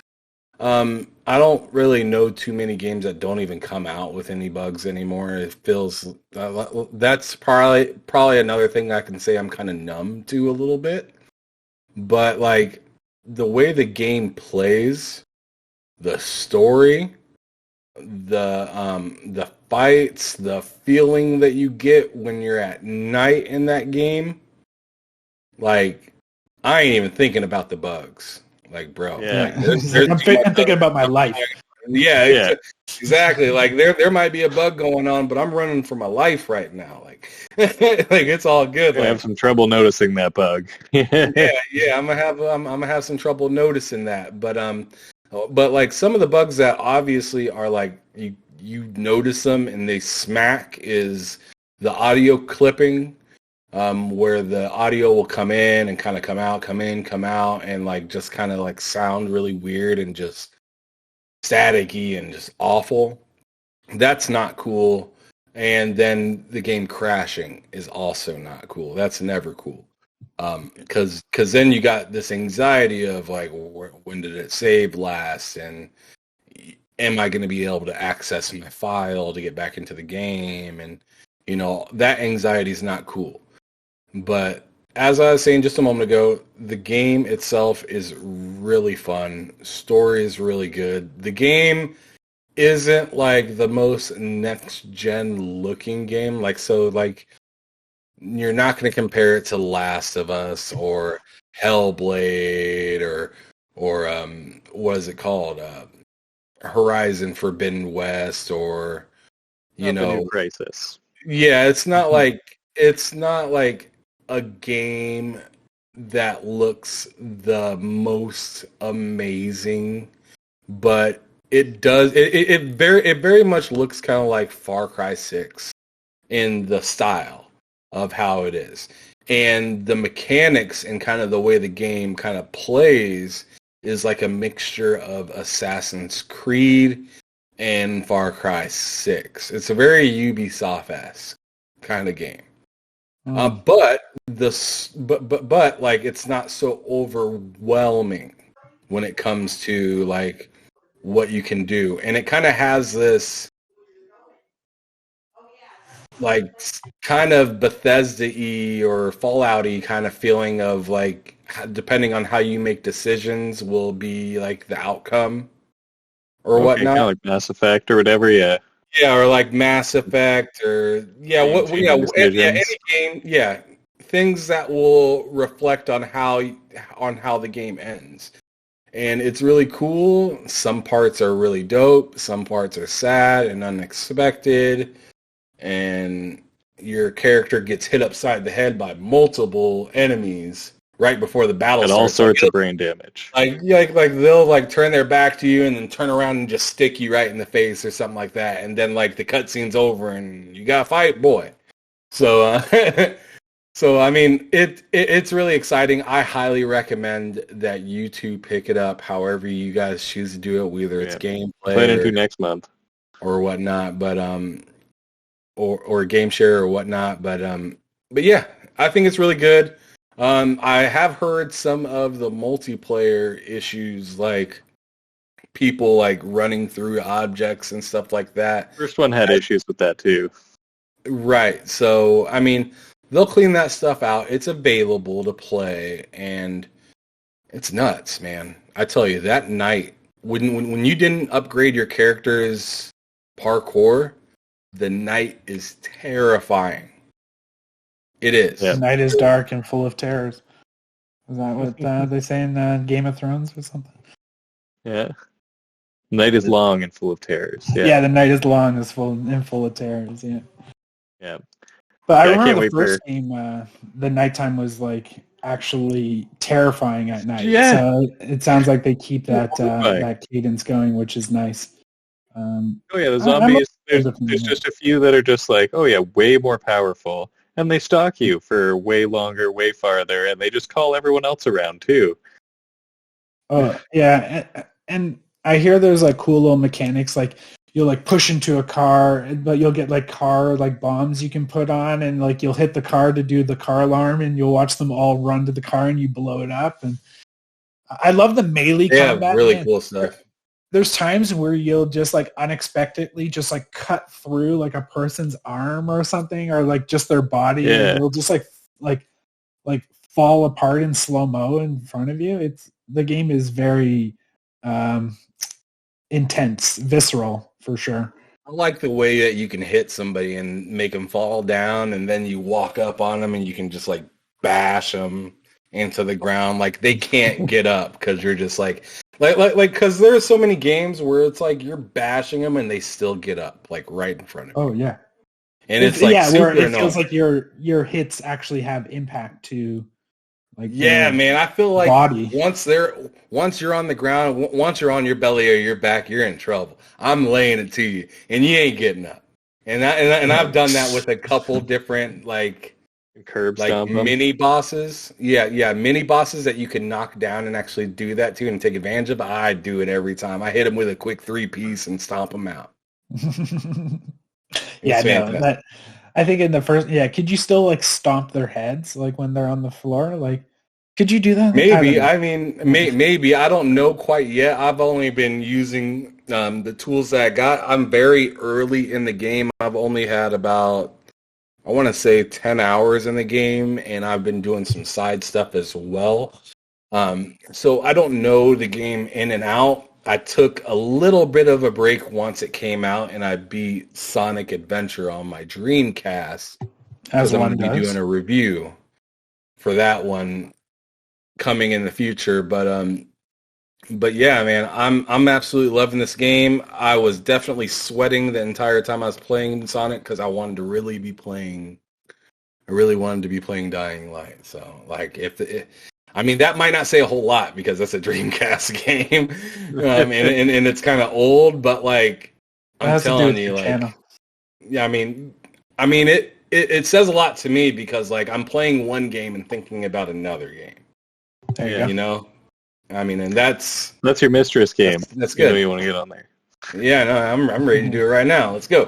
I don't really know too many games that don't even come out with any bugs anymore. It feels that's probably another thing I can say I'm kind of numb to a little bit. But like the way the game plays, the story, the fights, the feeling that you get when you're at night in that game, like, I ain't even thinking about the bugs. Like, bro, Yeah. I'm thinking about my life. Yeah, Yeah. exactly. Like there might be a bug going on, but I'm running for my life right now. Like, like it's all good. I Like, have some trouble noticing that bug. yeah, I'm gonna have some trouble noticing that. But like some of the bugs that obviously are like you notice them and they smack is the audio clipping, where the audio will come in and kind of come out, come in, come out, and like just kind of like sound really weird and just staticky and just awful. That's not cool. And then the game crashing is also not cool. That's never cool. Because then you got this anxiety of like, when did it save last? And am I going to be able to access my file to get back into the game? And, that anxiety is not cool. But as I was saying just a moment ago, the game itself is really fun. Story is really good. The game isn't like the most next gen looking game. Like you're not going to compare it to Last of Us or Hellblade or what is it called? Horizon Forbidden West or New Crisis. yeah, it's not like a game that looks the most amazing, but it does it very much looks kind of like Far Cry 6 in the style of how it is. And the mechanics and kind of the way the game kind of plays is like a mixture of Assassin's Creed and Far Cry 6. It's a very Ubisoft-esque kind of game. But like it's not so overwhelming when it comes to like what you can do. And it kind of has this like kind of Bethesda-y or Fallout-y kind of feeling of like, depending on how you make decisions will be like the outcome or whatnot. Kind of like Mass Effect or whatever, yeah. Yeah, or like Mass Effect or any game, things that will reflect on how the game ends. And it's really cool. Some parts are really dope, some parts are sad and unexpected, and your character gets hit upside the head by multiple enemies right before the battle starts. All sorts of brain damage. Like they'll like turn their back to you and then turn around and just stick you right in the face or something like that, and then like the cutscene's over and you gotta fight, boy. So so I mean it's really exciting. I highly recommend that you two pick it up however you guys choose to do it, whether it's gameplay planning to next month or whatnot, but or game share or whatnot, but yeah, I think it's really good. I have heard some of the multiplayer issues, like people like running through objects and stuff like that. First one had issues with that too. Right. So, I mean, they'll clean that stuff out. It's available to play, and it's nuts, man. I tell you, that night, when you didn't upgrade your character's parkour, the night is terrifying. It is. The night is dark and full of terrors. Is that what they say in Game of Thrones or something? Yeah. Night is long and full of terrors. Yeah, the night is long and full of terrors. Yeah. Yeah. But I remember the first game. The nighttime was like actually terrifying at night. Yeah. So it sounds like they keep that that cadence going, which is nice. The zombies. There's just a few that are just like, way more powerful. And they stalk you for way longer, way farther, and they just call everyone else around, too. Oh, yeah. And I hear there's, like, cool little mechanics, like, you'll, like, push into a car, but you'll get, like, car, like, bombs you can put on, and, like, you'll hit the car to do the car alarm, and you'll watch them all run to the car, and you blow it up. And I love the melee combat. Yeah, really cool stuff. There's times where you'll just like unexpectedly just like cut through like a person's arm or something, or like just their body, and it'll just like fall apart in slow-mo in front of you. The game is very intense, visceral for sure. I like the way that you can hit somebody and make them fall down, and then you walk up on them and you can just like bash them into the ground. Like they can't get up because you're just like Because there are so many games where it's like you're bashing them and they still get up, like right in front of you. Oh yeah, and it's like super where it annoying. feels like your hits actually have impact to, like, yeah, man. I feel like body. once you're on the ground, once you're on your belly or your back, you're in trouble. I'm laying it to you, and you ain't getting up. And I've done that with a couple different curb like stomp them. mini bosses. Yeah, mini bosses that you can knock down and actually do that to and take advantage of. I do it every time. I hit them with a quick 3-piece and stomp them out. Yeah, no, that I think in the first, could you still like stomp their heads like when they're on the floor? Like, could you do that? Maybe. I mean, maybe. I don't know quite yet. I've only been using the tools that I got. I'm very early in the game. I've only had about, I want to say 10 hours in the game, and I've been doing some side stuff as well. So I don't know the game in and out. I took a little bit of a break once it came out, and I beat Sonic Adventure on my Dreamcast. As I'm one going to be doing a review for that one coming in the future. But yeah, man, I'm absolutely loving this game. I was definitely sweating the entire time I was playing Sonic because I wanted to really be playing. I really wanted to be playing Dying Light. So like, I mean, that might not say a whole lot because that's a Dreamcast game, and it's kind of old. But like, I'm telling you, like, channel. Yeah, I mean, it says a lot to me because like I'm playing one game and thinking about another game. There you go. You know, I mean, and that's your mistress game. That's good. You know you want to get on there. Yeah, no, I'm ready to do it right now. Let's go.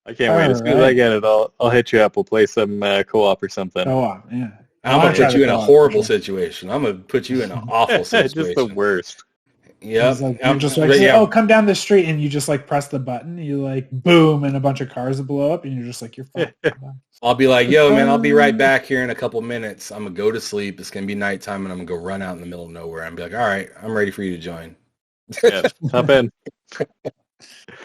I can't wait. As soon as I get it, I'll hit you up. We'll play some co-op or something. Co-op, yeah. I'm going to put you in a horrible situation. I'm going to put you in an awful situation. Just the worst. Yeah. You're just like, oh, come down the street, and you just like press the button. You like, boom, and a bunch of cars blow up, and you're just like, you're fine. I'll be like, yo, man, I'll be right back here in a couple minutes. I'm going to go to sleep. It's going to be nighttime, and I'm going to go run out in the middle of nowhere and be like, all right, I'm ready for you to join. Yeah, hop in.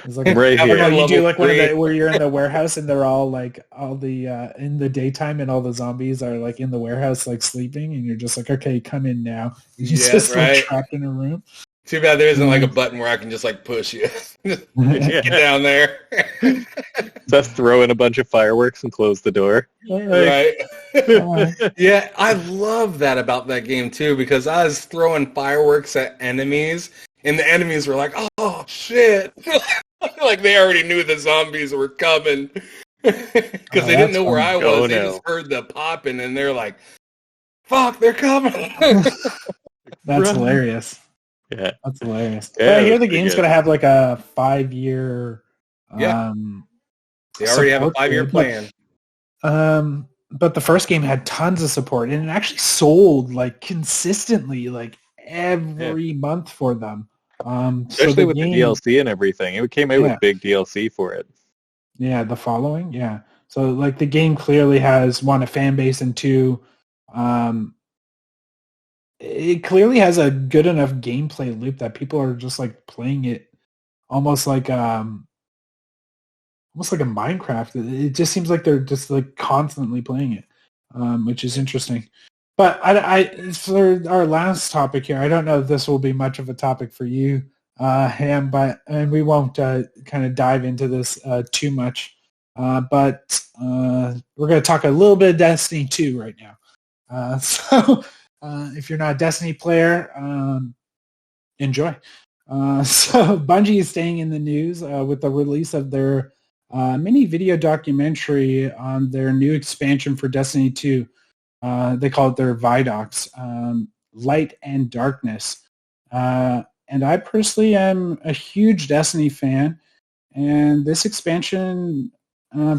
It's like right here. You do like one of the where you're in the warehouse and they're all like all the in the daytime and all the zombies are like in the warehouse like sleeping and you're just like, okay, come in now. You're just like trapped in a room. Too bad there isn't like a button where I can just like push you. Get down there. Just throw in a bunch of fireworks and close the door. Right. Yeah, I love that about that game too because I was throwing fireworks at enemies. And the enemies were like, oh, shit. Like they already knew the zombies were coming. Because they didn't know where I was. They just heard the popping and they're like, fuck, they're coming. That's hilarious. Yeah. That's hilarious. Yeah, I hear the game's going to have like a 5-year... They already have a 5-year plan. But the first game had tons of support and it actually sold like consistently like every month for them. Especially with the DLC and everything. It came out with big DLC for it. Yeah, the following. Yeah. So like the game clearly has one, a fan base, and two, it clearly has a good enough gameplay loop that people are just like playing it almost like a Minecraft. It just seems like they're just like constantly playing it, which is interesting. But I for our last topic here, I don't know if this will be much of a topic for you, Ham, and we won't kind of dive into this too much. But we're going to talk a little bit of Destiny 2 right now. So if you're not a Destiny player, enjoy. So Bungie is staying in the news with the release of their mini video documentary on their new expansion for Destiny 2. They call it their Vidocs, Light and Darkness. And I personally am a huge Destiny fan, and this expansion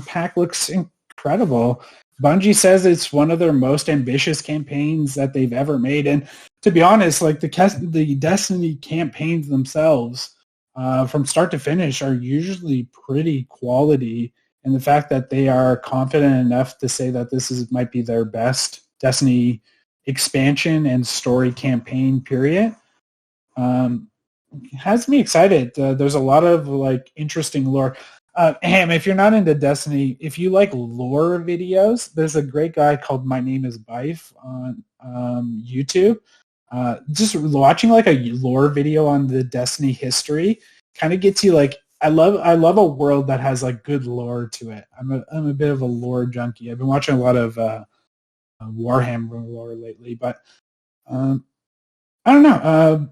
pack looks incredible. Bungie says it's one of their most ambitious campaigns that they've ever made. And to be honest, like the Destiny campaigns themselves, from start to finish, are usually pretty quality. And the fact that they are confident enough to say that this might be their best Destiny expansion and story campaign period has me excited. There's a lot of like interesting lore. Ham, if you're not into Destiny, if you like lore videos, there's a great guy called My Name is Bife on YouTube. just watching like a lore video on the Destiny history kind of gets you like, I love a world that has like good lore to it. I'm a bit of a lore junkie. I've been watching a lot of Warhammer lore lately, but I don't know.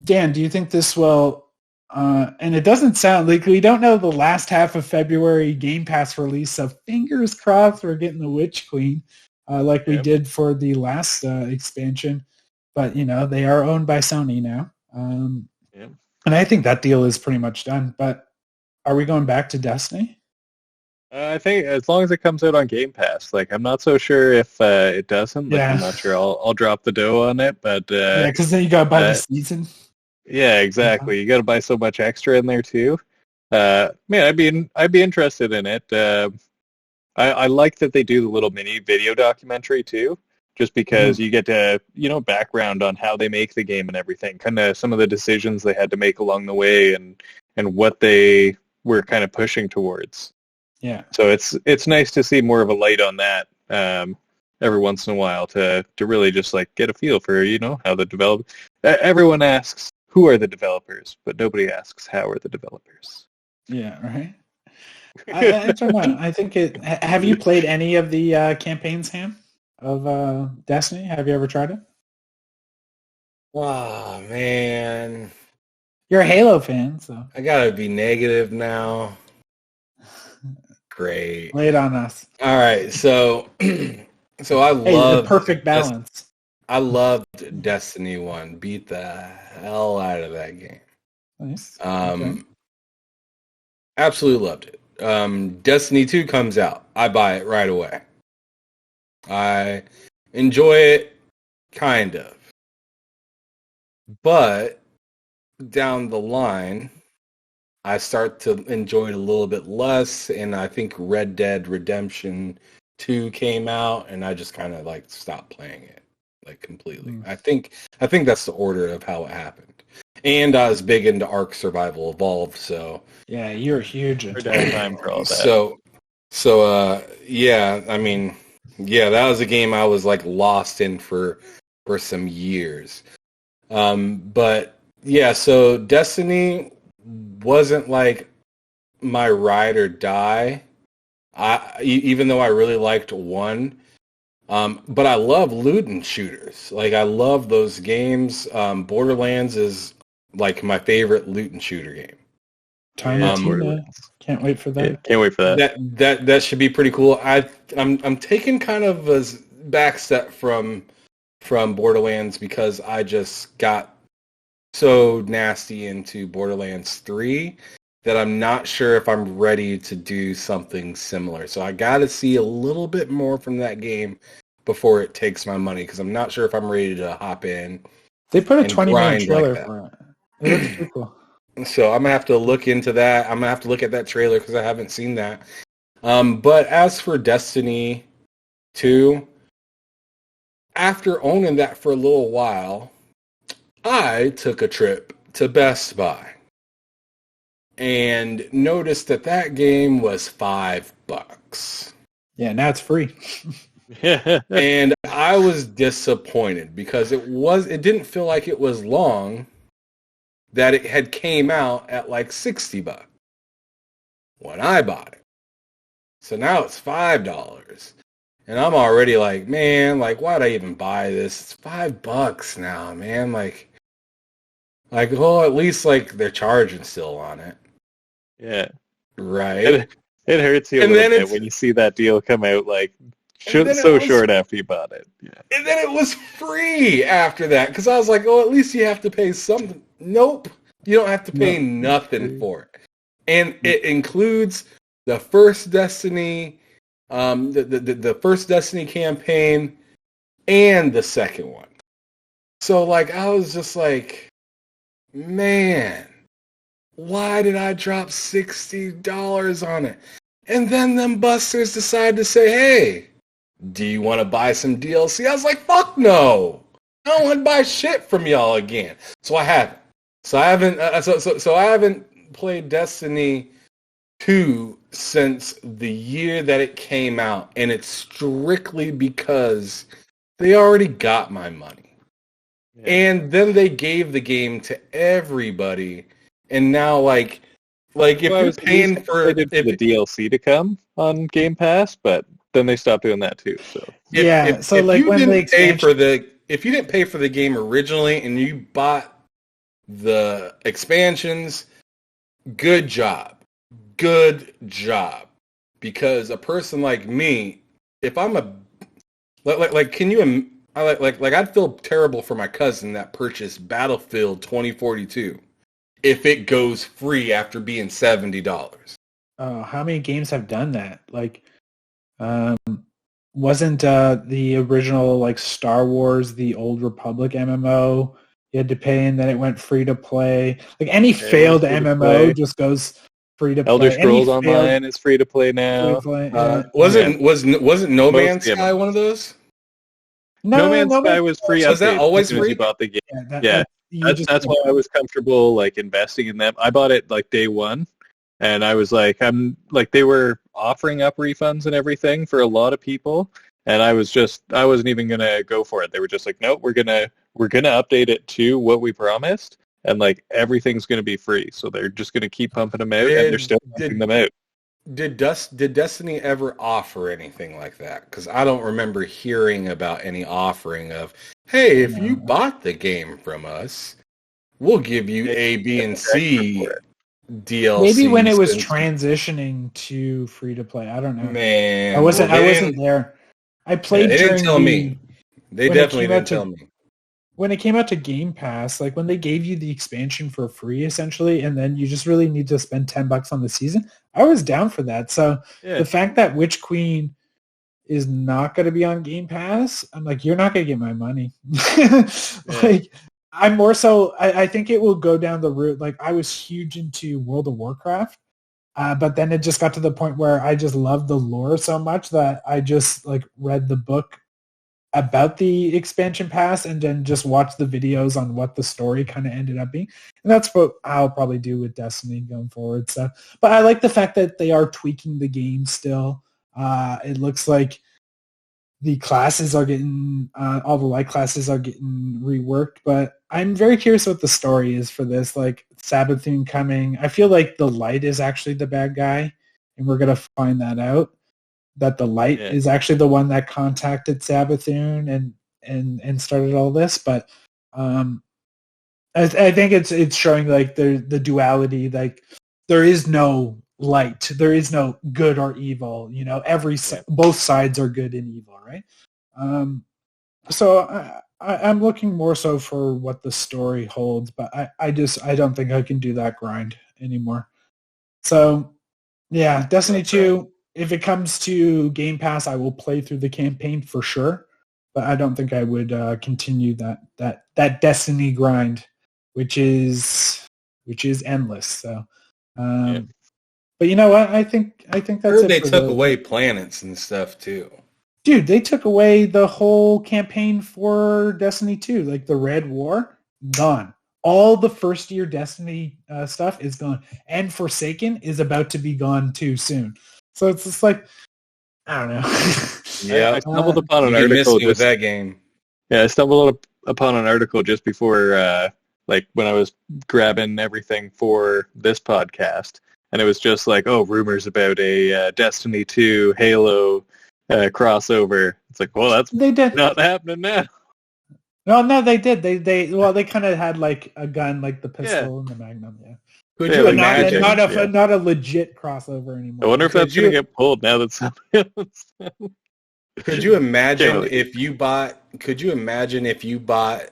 Dan, do you think this will? And it doesn't sound like we don't know the last half of February Game Pass release, so fingers crossed we're getting the Witch Queen like we did for the last expansion. But they are owned by Sony now, and I think that deal is pretty much done. But are we going back to Destiny? I think as long as it comes out on Game Pass. Like, I'm not so sure if it doesn't. Like, I'm not sure I'll drop the dough on it. But because then you got to buy the season. Yeah, exactly. You got to buy so much extra in there too. Man, I'd be interested in it. I like that they do the little mini video documentary too, just because you get to background on how they make the game and everything, kind of some of the decisions they had to make along the way, and what they were kind of pushing towards. Yeah. So it's nice to see more of a light on that every once in a while to really just like get a feel for how the develop. Everyone asks who are the developers, but nobody asks how are the developers. Yeah. Right. I don't know. I think it. Have you played any of the campaigns, Ham, of Destiny? Have you ever tried it? Oh man, you're a Halo fan, so I gotta be negative now. Great. Lay it on us. All right, so I love the perfect balance. I loved Destiny 1. Beat the hell out of that game. Nice. Absolutely loved it. Destiny 2 comes out. I buy it right away. I enjoy it, kind of. But down the line, I start to enjoy it a little bit less, and I think Red Dead Redemption 2 came out, and I just kind of like stopped playing it like completely. I think that's the order of how it happened. And I was big into Ark Survival Evolved, so yeah, you're huge into time for all that. So yeah, I mean, yeah, that was a game I was like lost in for some years. But yeah, so Destiny wasn't like my ride or die. Even though I really liked 1, but I love looting shooters. Like I love those games. Borderlands is like my favorite loot and shooter game. Can't wait for that. Yeah, can't wait for that. That should be pretty cool. I'm taking kind of a back step from Borderlands because I just got so nasty into Borderlands 3 that I'm not sure if I'm ready to do something similar. So I got to see a little bit more from that game before it takes my money, because I'm not sure if I'm ready to hop in. They put a 20-minute trailer for it. It looks pretty cool. So I'm going to have to look into that. I'm going to have to look at that trailer because I haven't seen that. But as for Destiny 2, after owning that for a little while, I took a trip to Best Buy and noticed that game was $5. Yeah, now it's free. And I was disappointed because it didn't feel like it was long that it had came out at like $60 when I bought it. So now it's $5. And I'm already like, man, like, why'd I even buy this? It's $5 now, man. Like, well, at least like they're charging still on it. Yeah. Right. It hurts you a little bit when you see that deal come out like short after you bought it. Yeah. And then it was free after that because I was like, oh, at least you have to pay something. Nope. You don't have to pay nothing for it. And it includes the first Destiny, the first Destiny campaign and the second one. So like I was just like, man, why did I drop $60 on it? And then them busters decide to say, hey, do you want to buy some DLC? I was like, fuck no. I don't want to buy shit from y'all again. So I haven't. So I haven't played Destiny 2 since the year that it came out, and it's strictly because they already got my money. And then they gave the game to everybody, and now like if you're paying for the DLC to come on Game Pass, but then they stopped doing that too. So if you didn't pay for the game originally and you bought the expansions, good job, because a person like me, if I'm a I'd feel terrible for my cousin that purchased Battlefield 2042 if it goes free after being $70. How many games have done that? Like, wasn't the original like Star Wars, the Old Republic MMO, you had to pay and then it went free to play? Like any failed MMO just goes free to play. Elder Scrolls Online is free to play now. Wasn't No Man's Sky one of those? No Man's Sky was free. Was that always free? You bought the game. That's why I was comfortable like investing in them. I bought it like day one, and I was like, they were offering up refunds and everything for a lot of people, and I wasn't even gonna go for it. They were just like, no, we're gonna update it to what we promised, and like everything's gonna be free. So they're just gonna keep pumping them out, and they're still pumping them out. Did Destiny ever offer anything like that? Because I don't remember hearing about any offering of, hey, if you bought the game from us, we'll give you A, B, and C DLC. Maybe when it was transitioning to free to play. I don't know. Man, I wasn't there. I played. They didn't tell me. They definitely didn't tell me. When it came out to Game Pass, like when they gave you the expansion for free, essentially, and then you just really need to spend $10 on the season, I was down for that. So the fact that Witch Queen is not going to be on Game Pass, I'm like, you're not going to get my money. Like, I'm more so, I think it will go down the route. Like, I was huge into World of Warcraft, but then it just got to the point where I just loved the lore so much that I just like read the book about the expansion pass and then just watch the videos on what the story kind of ended up being. And that's what I'll probably do with Destiny going forward. So, but I like the fact that they are tweaking the game still. It looks like the classes are getting, all the light classes are getting reworked, but I'm very curious what the story is for this. Like Sabathun coming, I feel like the light is actually the bad guy, and we're going to find that out. That the light is actually the one that contacted Sabathun and started all this. But I think it's showing like the duality. Like there is no light, there is no good or evil. You know, both sides are good and evil, right? So I'm looking more so for what the story holds, but I don't think I can do that grind anymore. So yeah, Destiny 2. If it comes to Game Pass, I will play through the campaign for sure, but I don't think I would continue that Destiny grind, which is endless. So, but you know what? I think that's it. They took away planets and stuff too. Dude, they took away the whole campaign for Destiny 2, like the Red War, gone. All the first year Destiny stuff is gone, and Forsaken is about to be gone too soon. So it's just like, I don't know. I stumbled upon an article with that game. Yeah, I stumbled upon an article just before, like when I was grabbing everything for this podcast, and it was just like, oh, rumors about a Destiny 2 Halo crossover. It's like, well, that's not happening now. No, they did. They kind of had like a gun, like the pistol and the Magnum. Yeah. Could you imagine? Not a legit crossover anymore. I wonder if that's going to get pulled now that somebody else. Could you imagine if you bought? Could you imagine if you bought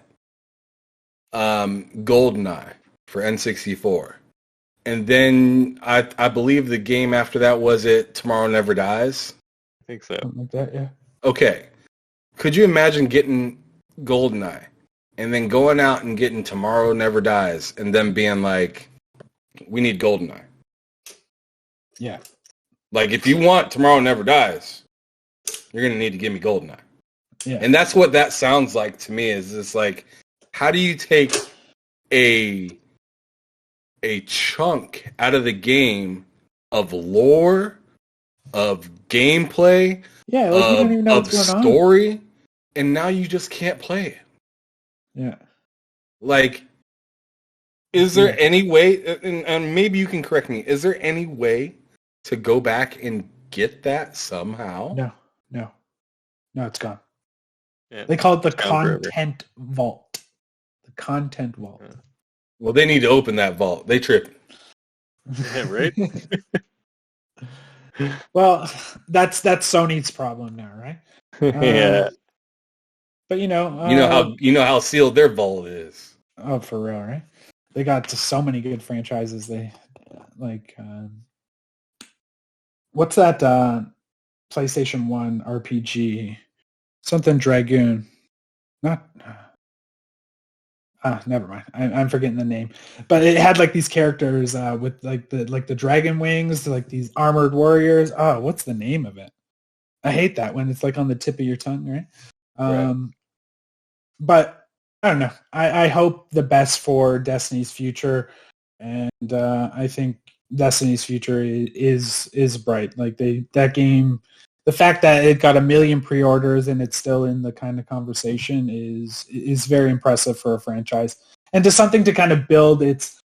GoldenEye for N64, and then I believe the game after that was it Tomorrow Never Dies? I think so. Something like that, yeah. Okay. Could you imagine getting GoldenEye and then going out and getting Tomorrow Never Dies and then being like, we need GoldenEye? Yeah. Like, if you want Tomorrow Never Dies, you're going to need to give me GoldenEye. Yeah. And that's what that sounds like to me, is just like, how do you take a chunk out of the game of lore, of gameplay, you don't even know what's going story, and now you just can't play it? Yeah. Like, is there any way, and maybe you can correct me, is there any way to go back and get that somehow? No, it's gone. Yeah, They call it the it's gone forever. content vault. The content vault. Yeah. Well, they need to open that vault. They tripping. Yeah, right? Well, that's Sony's problem now, right? Yeah. But You know how sealed their vault is. Oh, for real, right? They got so many good franchises. They like what's that PlayStation 1 RPG? Something Dragoon. Not never mind. I'm forgetting the name. But it had like these characters with like the dragon wings, like these armored warriors. Oh, what's the name of it? I hate that when it's like on the tip of your tongue, right? Right. But I don't know. I hope the best for Destiny's future, and I think Destiny's future is bright. Like that game, the fact that it got 1 million pre-orders and it's still in the kind of conversation is very impressive for a franchise, and to something to kind of build its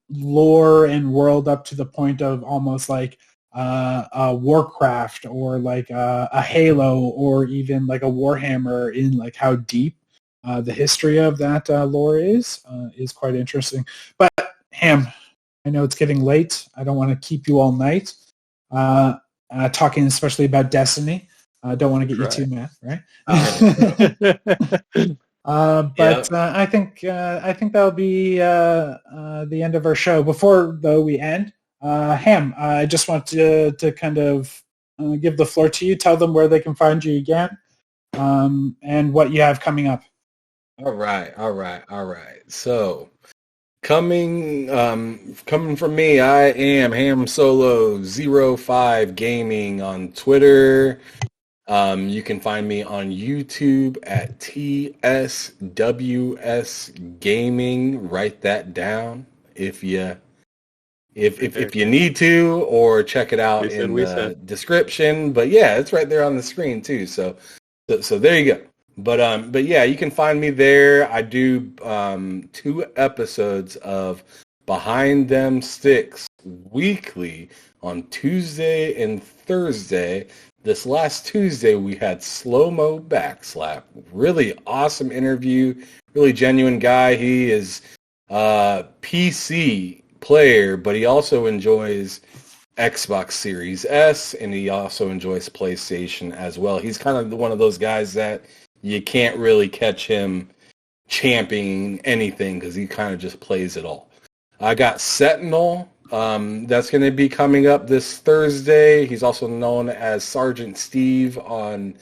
lore and world up to the point of almost like a Warcraft or like a Halo or even like a Warhammer, in like how deep the history of that lore is quite interesting. But Ham, I know it's getting late. I don't want to keep you all night talking especially about Destiny. I don't want to get you too mad, right? But I think that'll be the end of our show. Before though we end, Ham, I just want to kind of give the floor to you. Tell them where they can find you again, and what you have coming up. All right. So, coming from me, I am Hamsolo05 Gaming on Twitter. You can find me on YouTube at TSWS Gaming. Write that down if you need to, or check it out in the description. But yeah, it's right there on the screen too. So there you go. But yeah, you can find me there. I do 2 episodes of Behind Them Sticks weekly on Tuesday and Thursday. This last Tuesday, we had Slow-Mo Backslap. Really awesome interview. Really genuine guy. He is PC player, but he also enjoys Xbox Series S, and he also enjoys PlayStation as well. He's kind of one of those guys that you can't really catch him championing anything because he kind of just plays it all. I got Sentinel. That's going to be coming up this Thursday. He's also known as Sergeant Steve on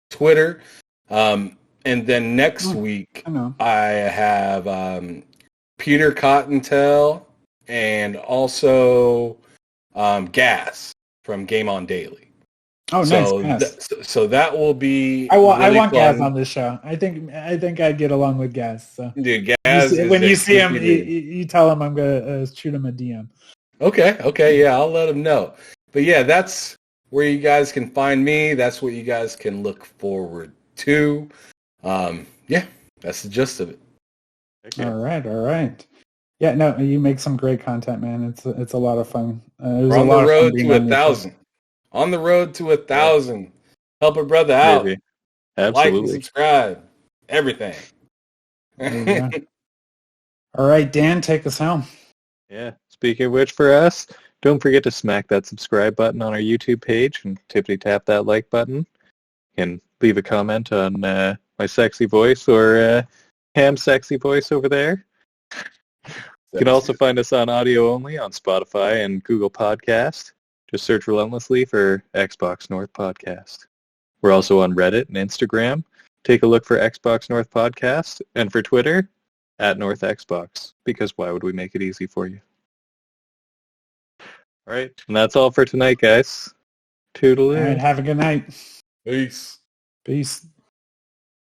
Twitter. And then next week, I have Peter Cottontail and also Gas from Game On Daily. Oh, nice. So that will be. I want fun. Gaz on this show. I think I'd get along with Gaz. So. Dude, Gaz. When you see him, you tell him I'm gonna shoot him a DM. Okay, yeah, I'll let him know. But yeah, that's where you guys can find me. That's what you guys can look forward to. Yeah, that's the gist of it. Okay. All right. Yeah, no, you make some great content, man. It's a lot of fun. We're on the road to 1,000. On the road to 1,000. Help a brother out. Maybe. Absolutely. Like and subscribe. Everything. All right, Dan, take us home. Yeah. Speaking of which, for us, don't forget to smack that subscribe button on our YouTube page and tippity tap that like button. You can leave a comment on my sexy voice or Ham's sexy voice over there. You can also find us on audio only on Spotify and Google Podcast. Just search relentlessly for Xbox North Podcast. We're also on Reddit and Instagram. Take a look for Xbox North Podcast, and for Twitter, @NorthXbox, because why would we make it easy for you? All right, and that's all for tonight, guys. Toodaloo. All right, have a good night. Peace. Peace.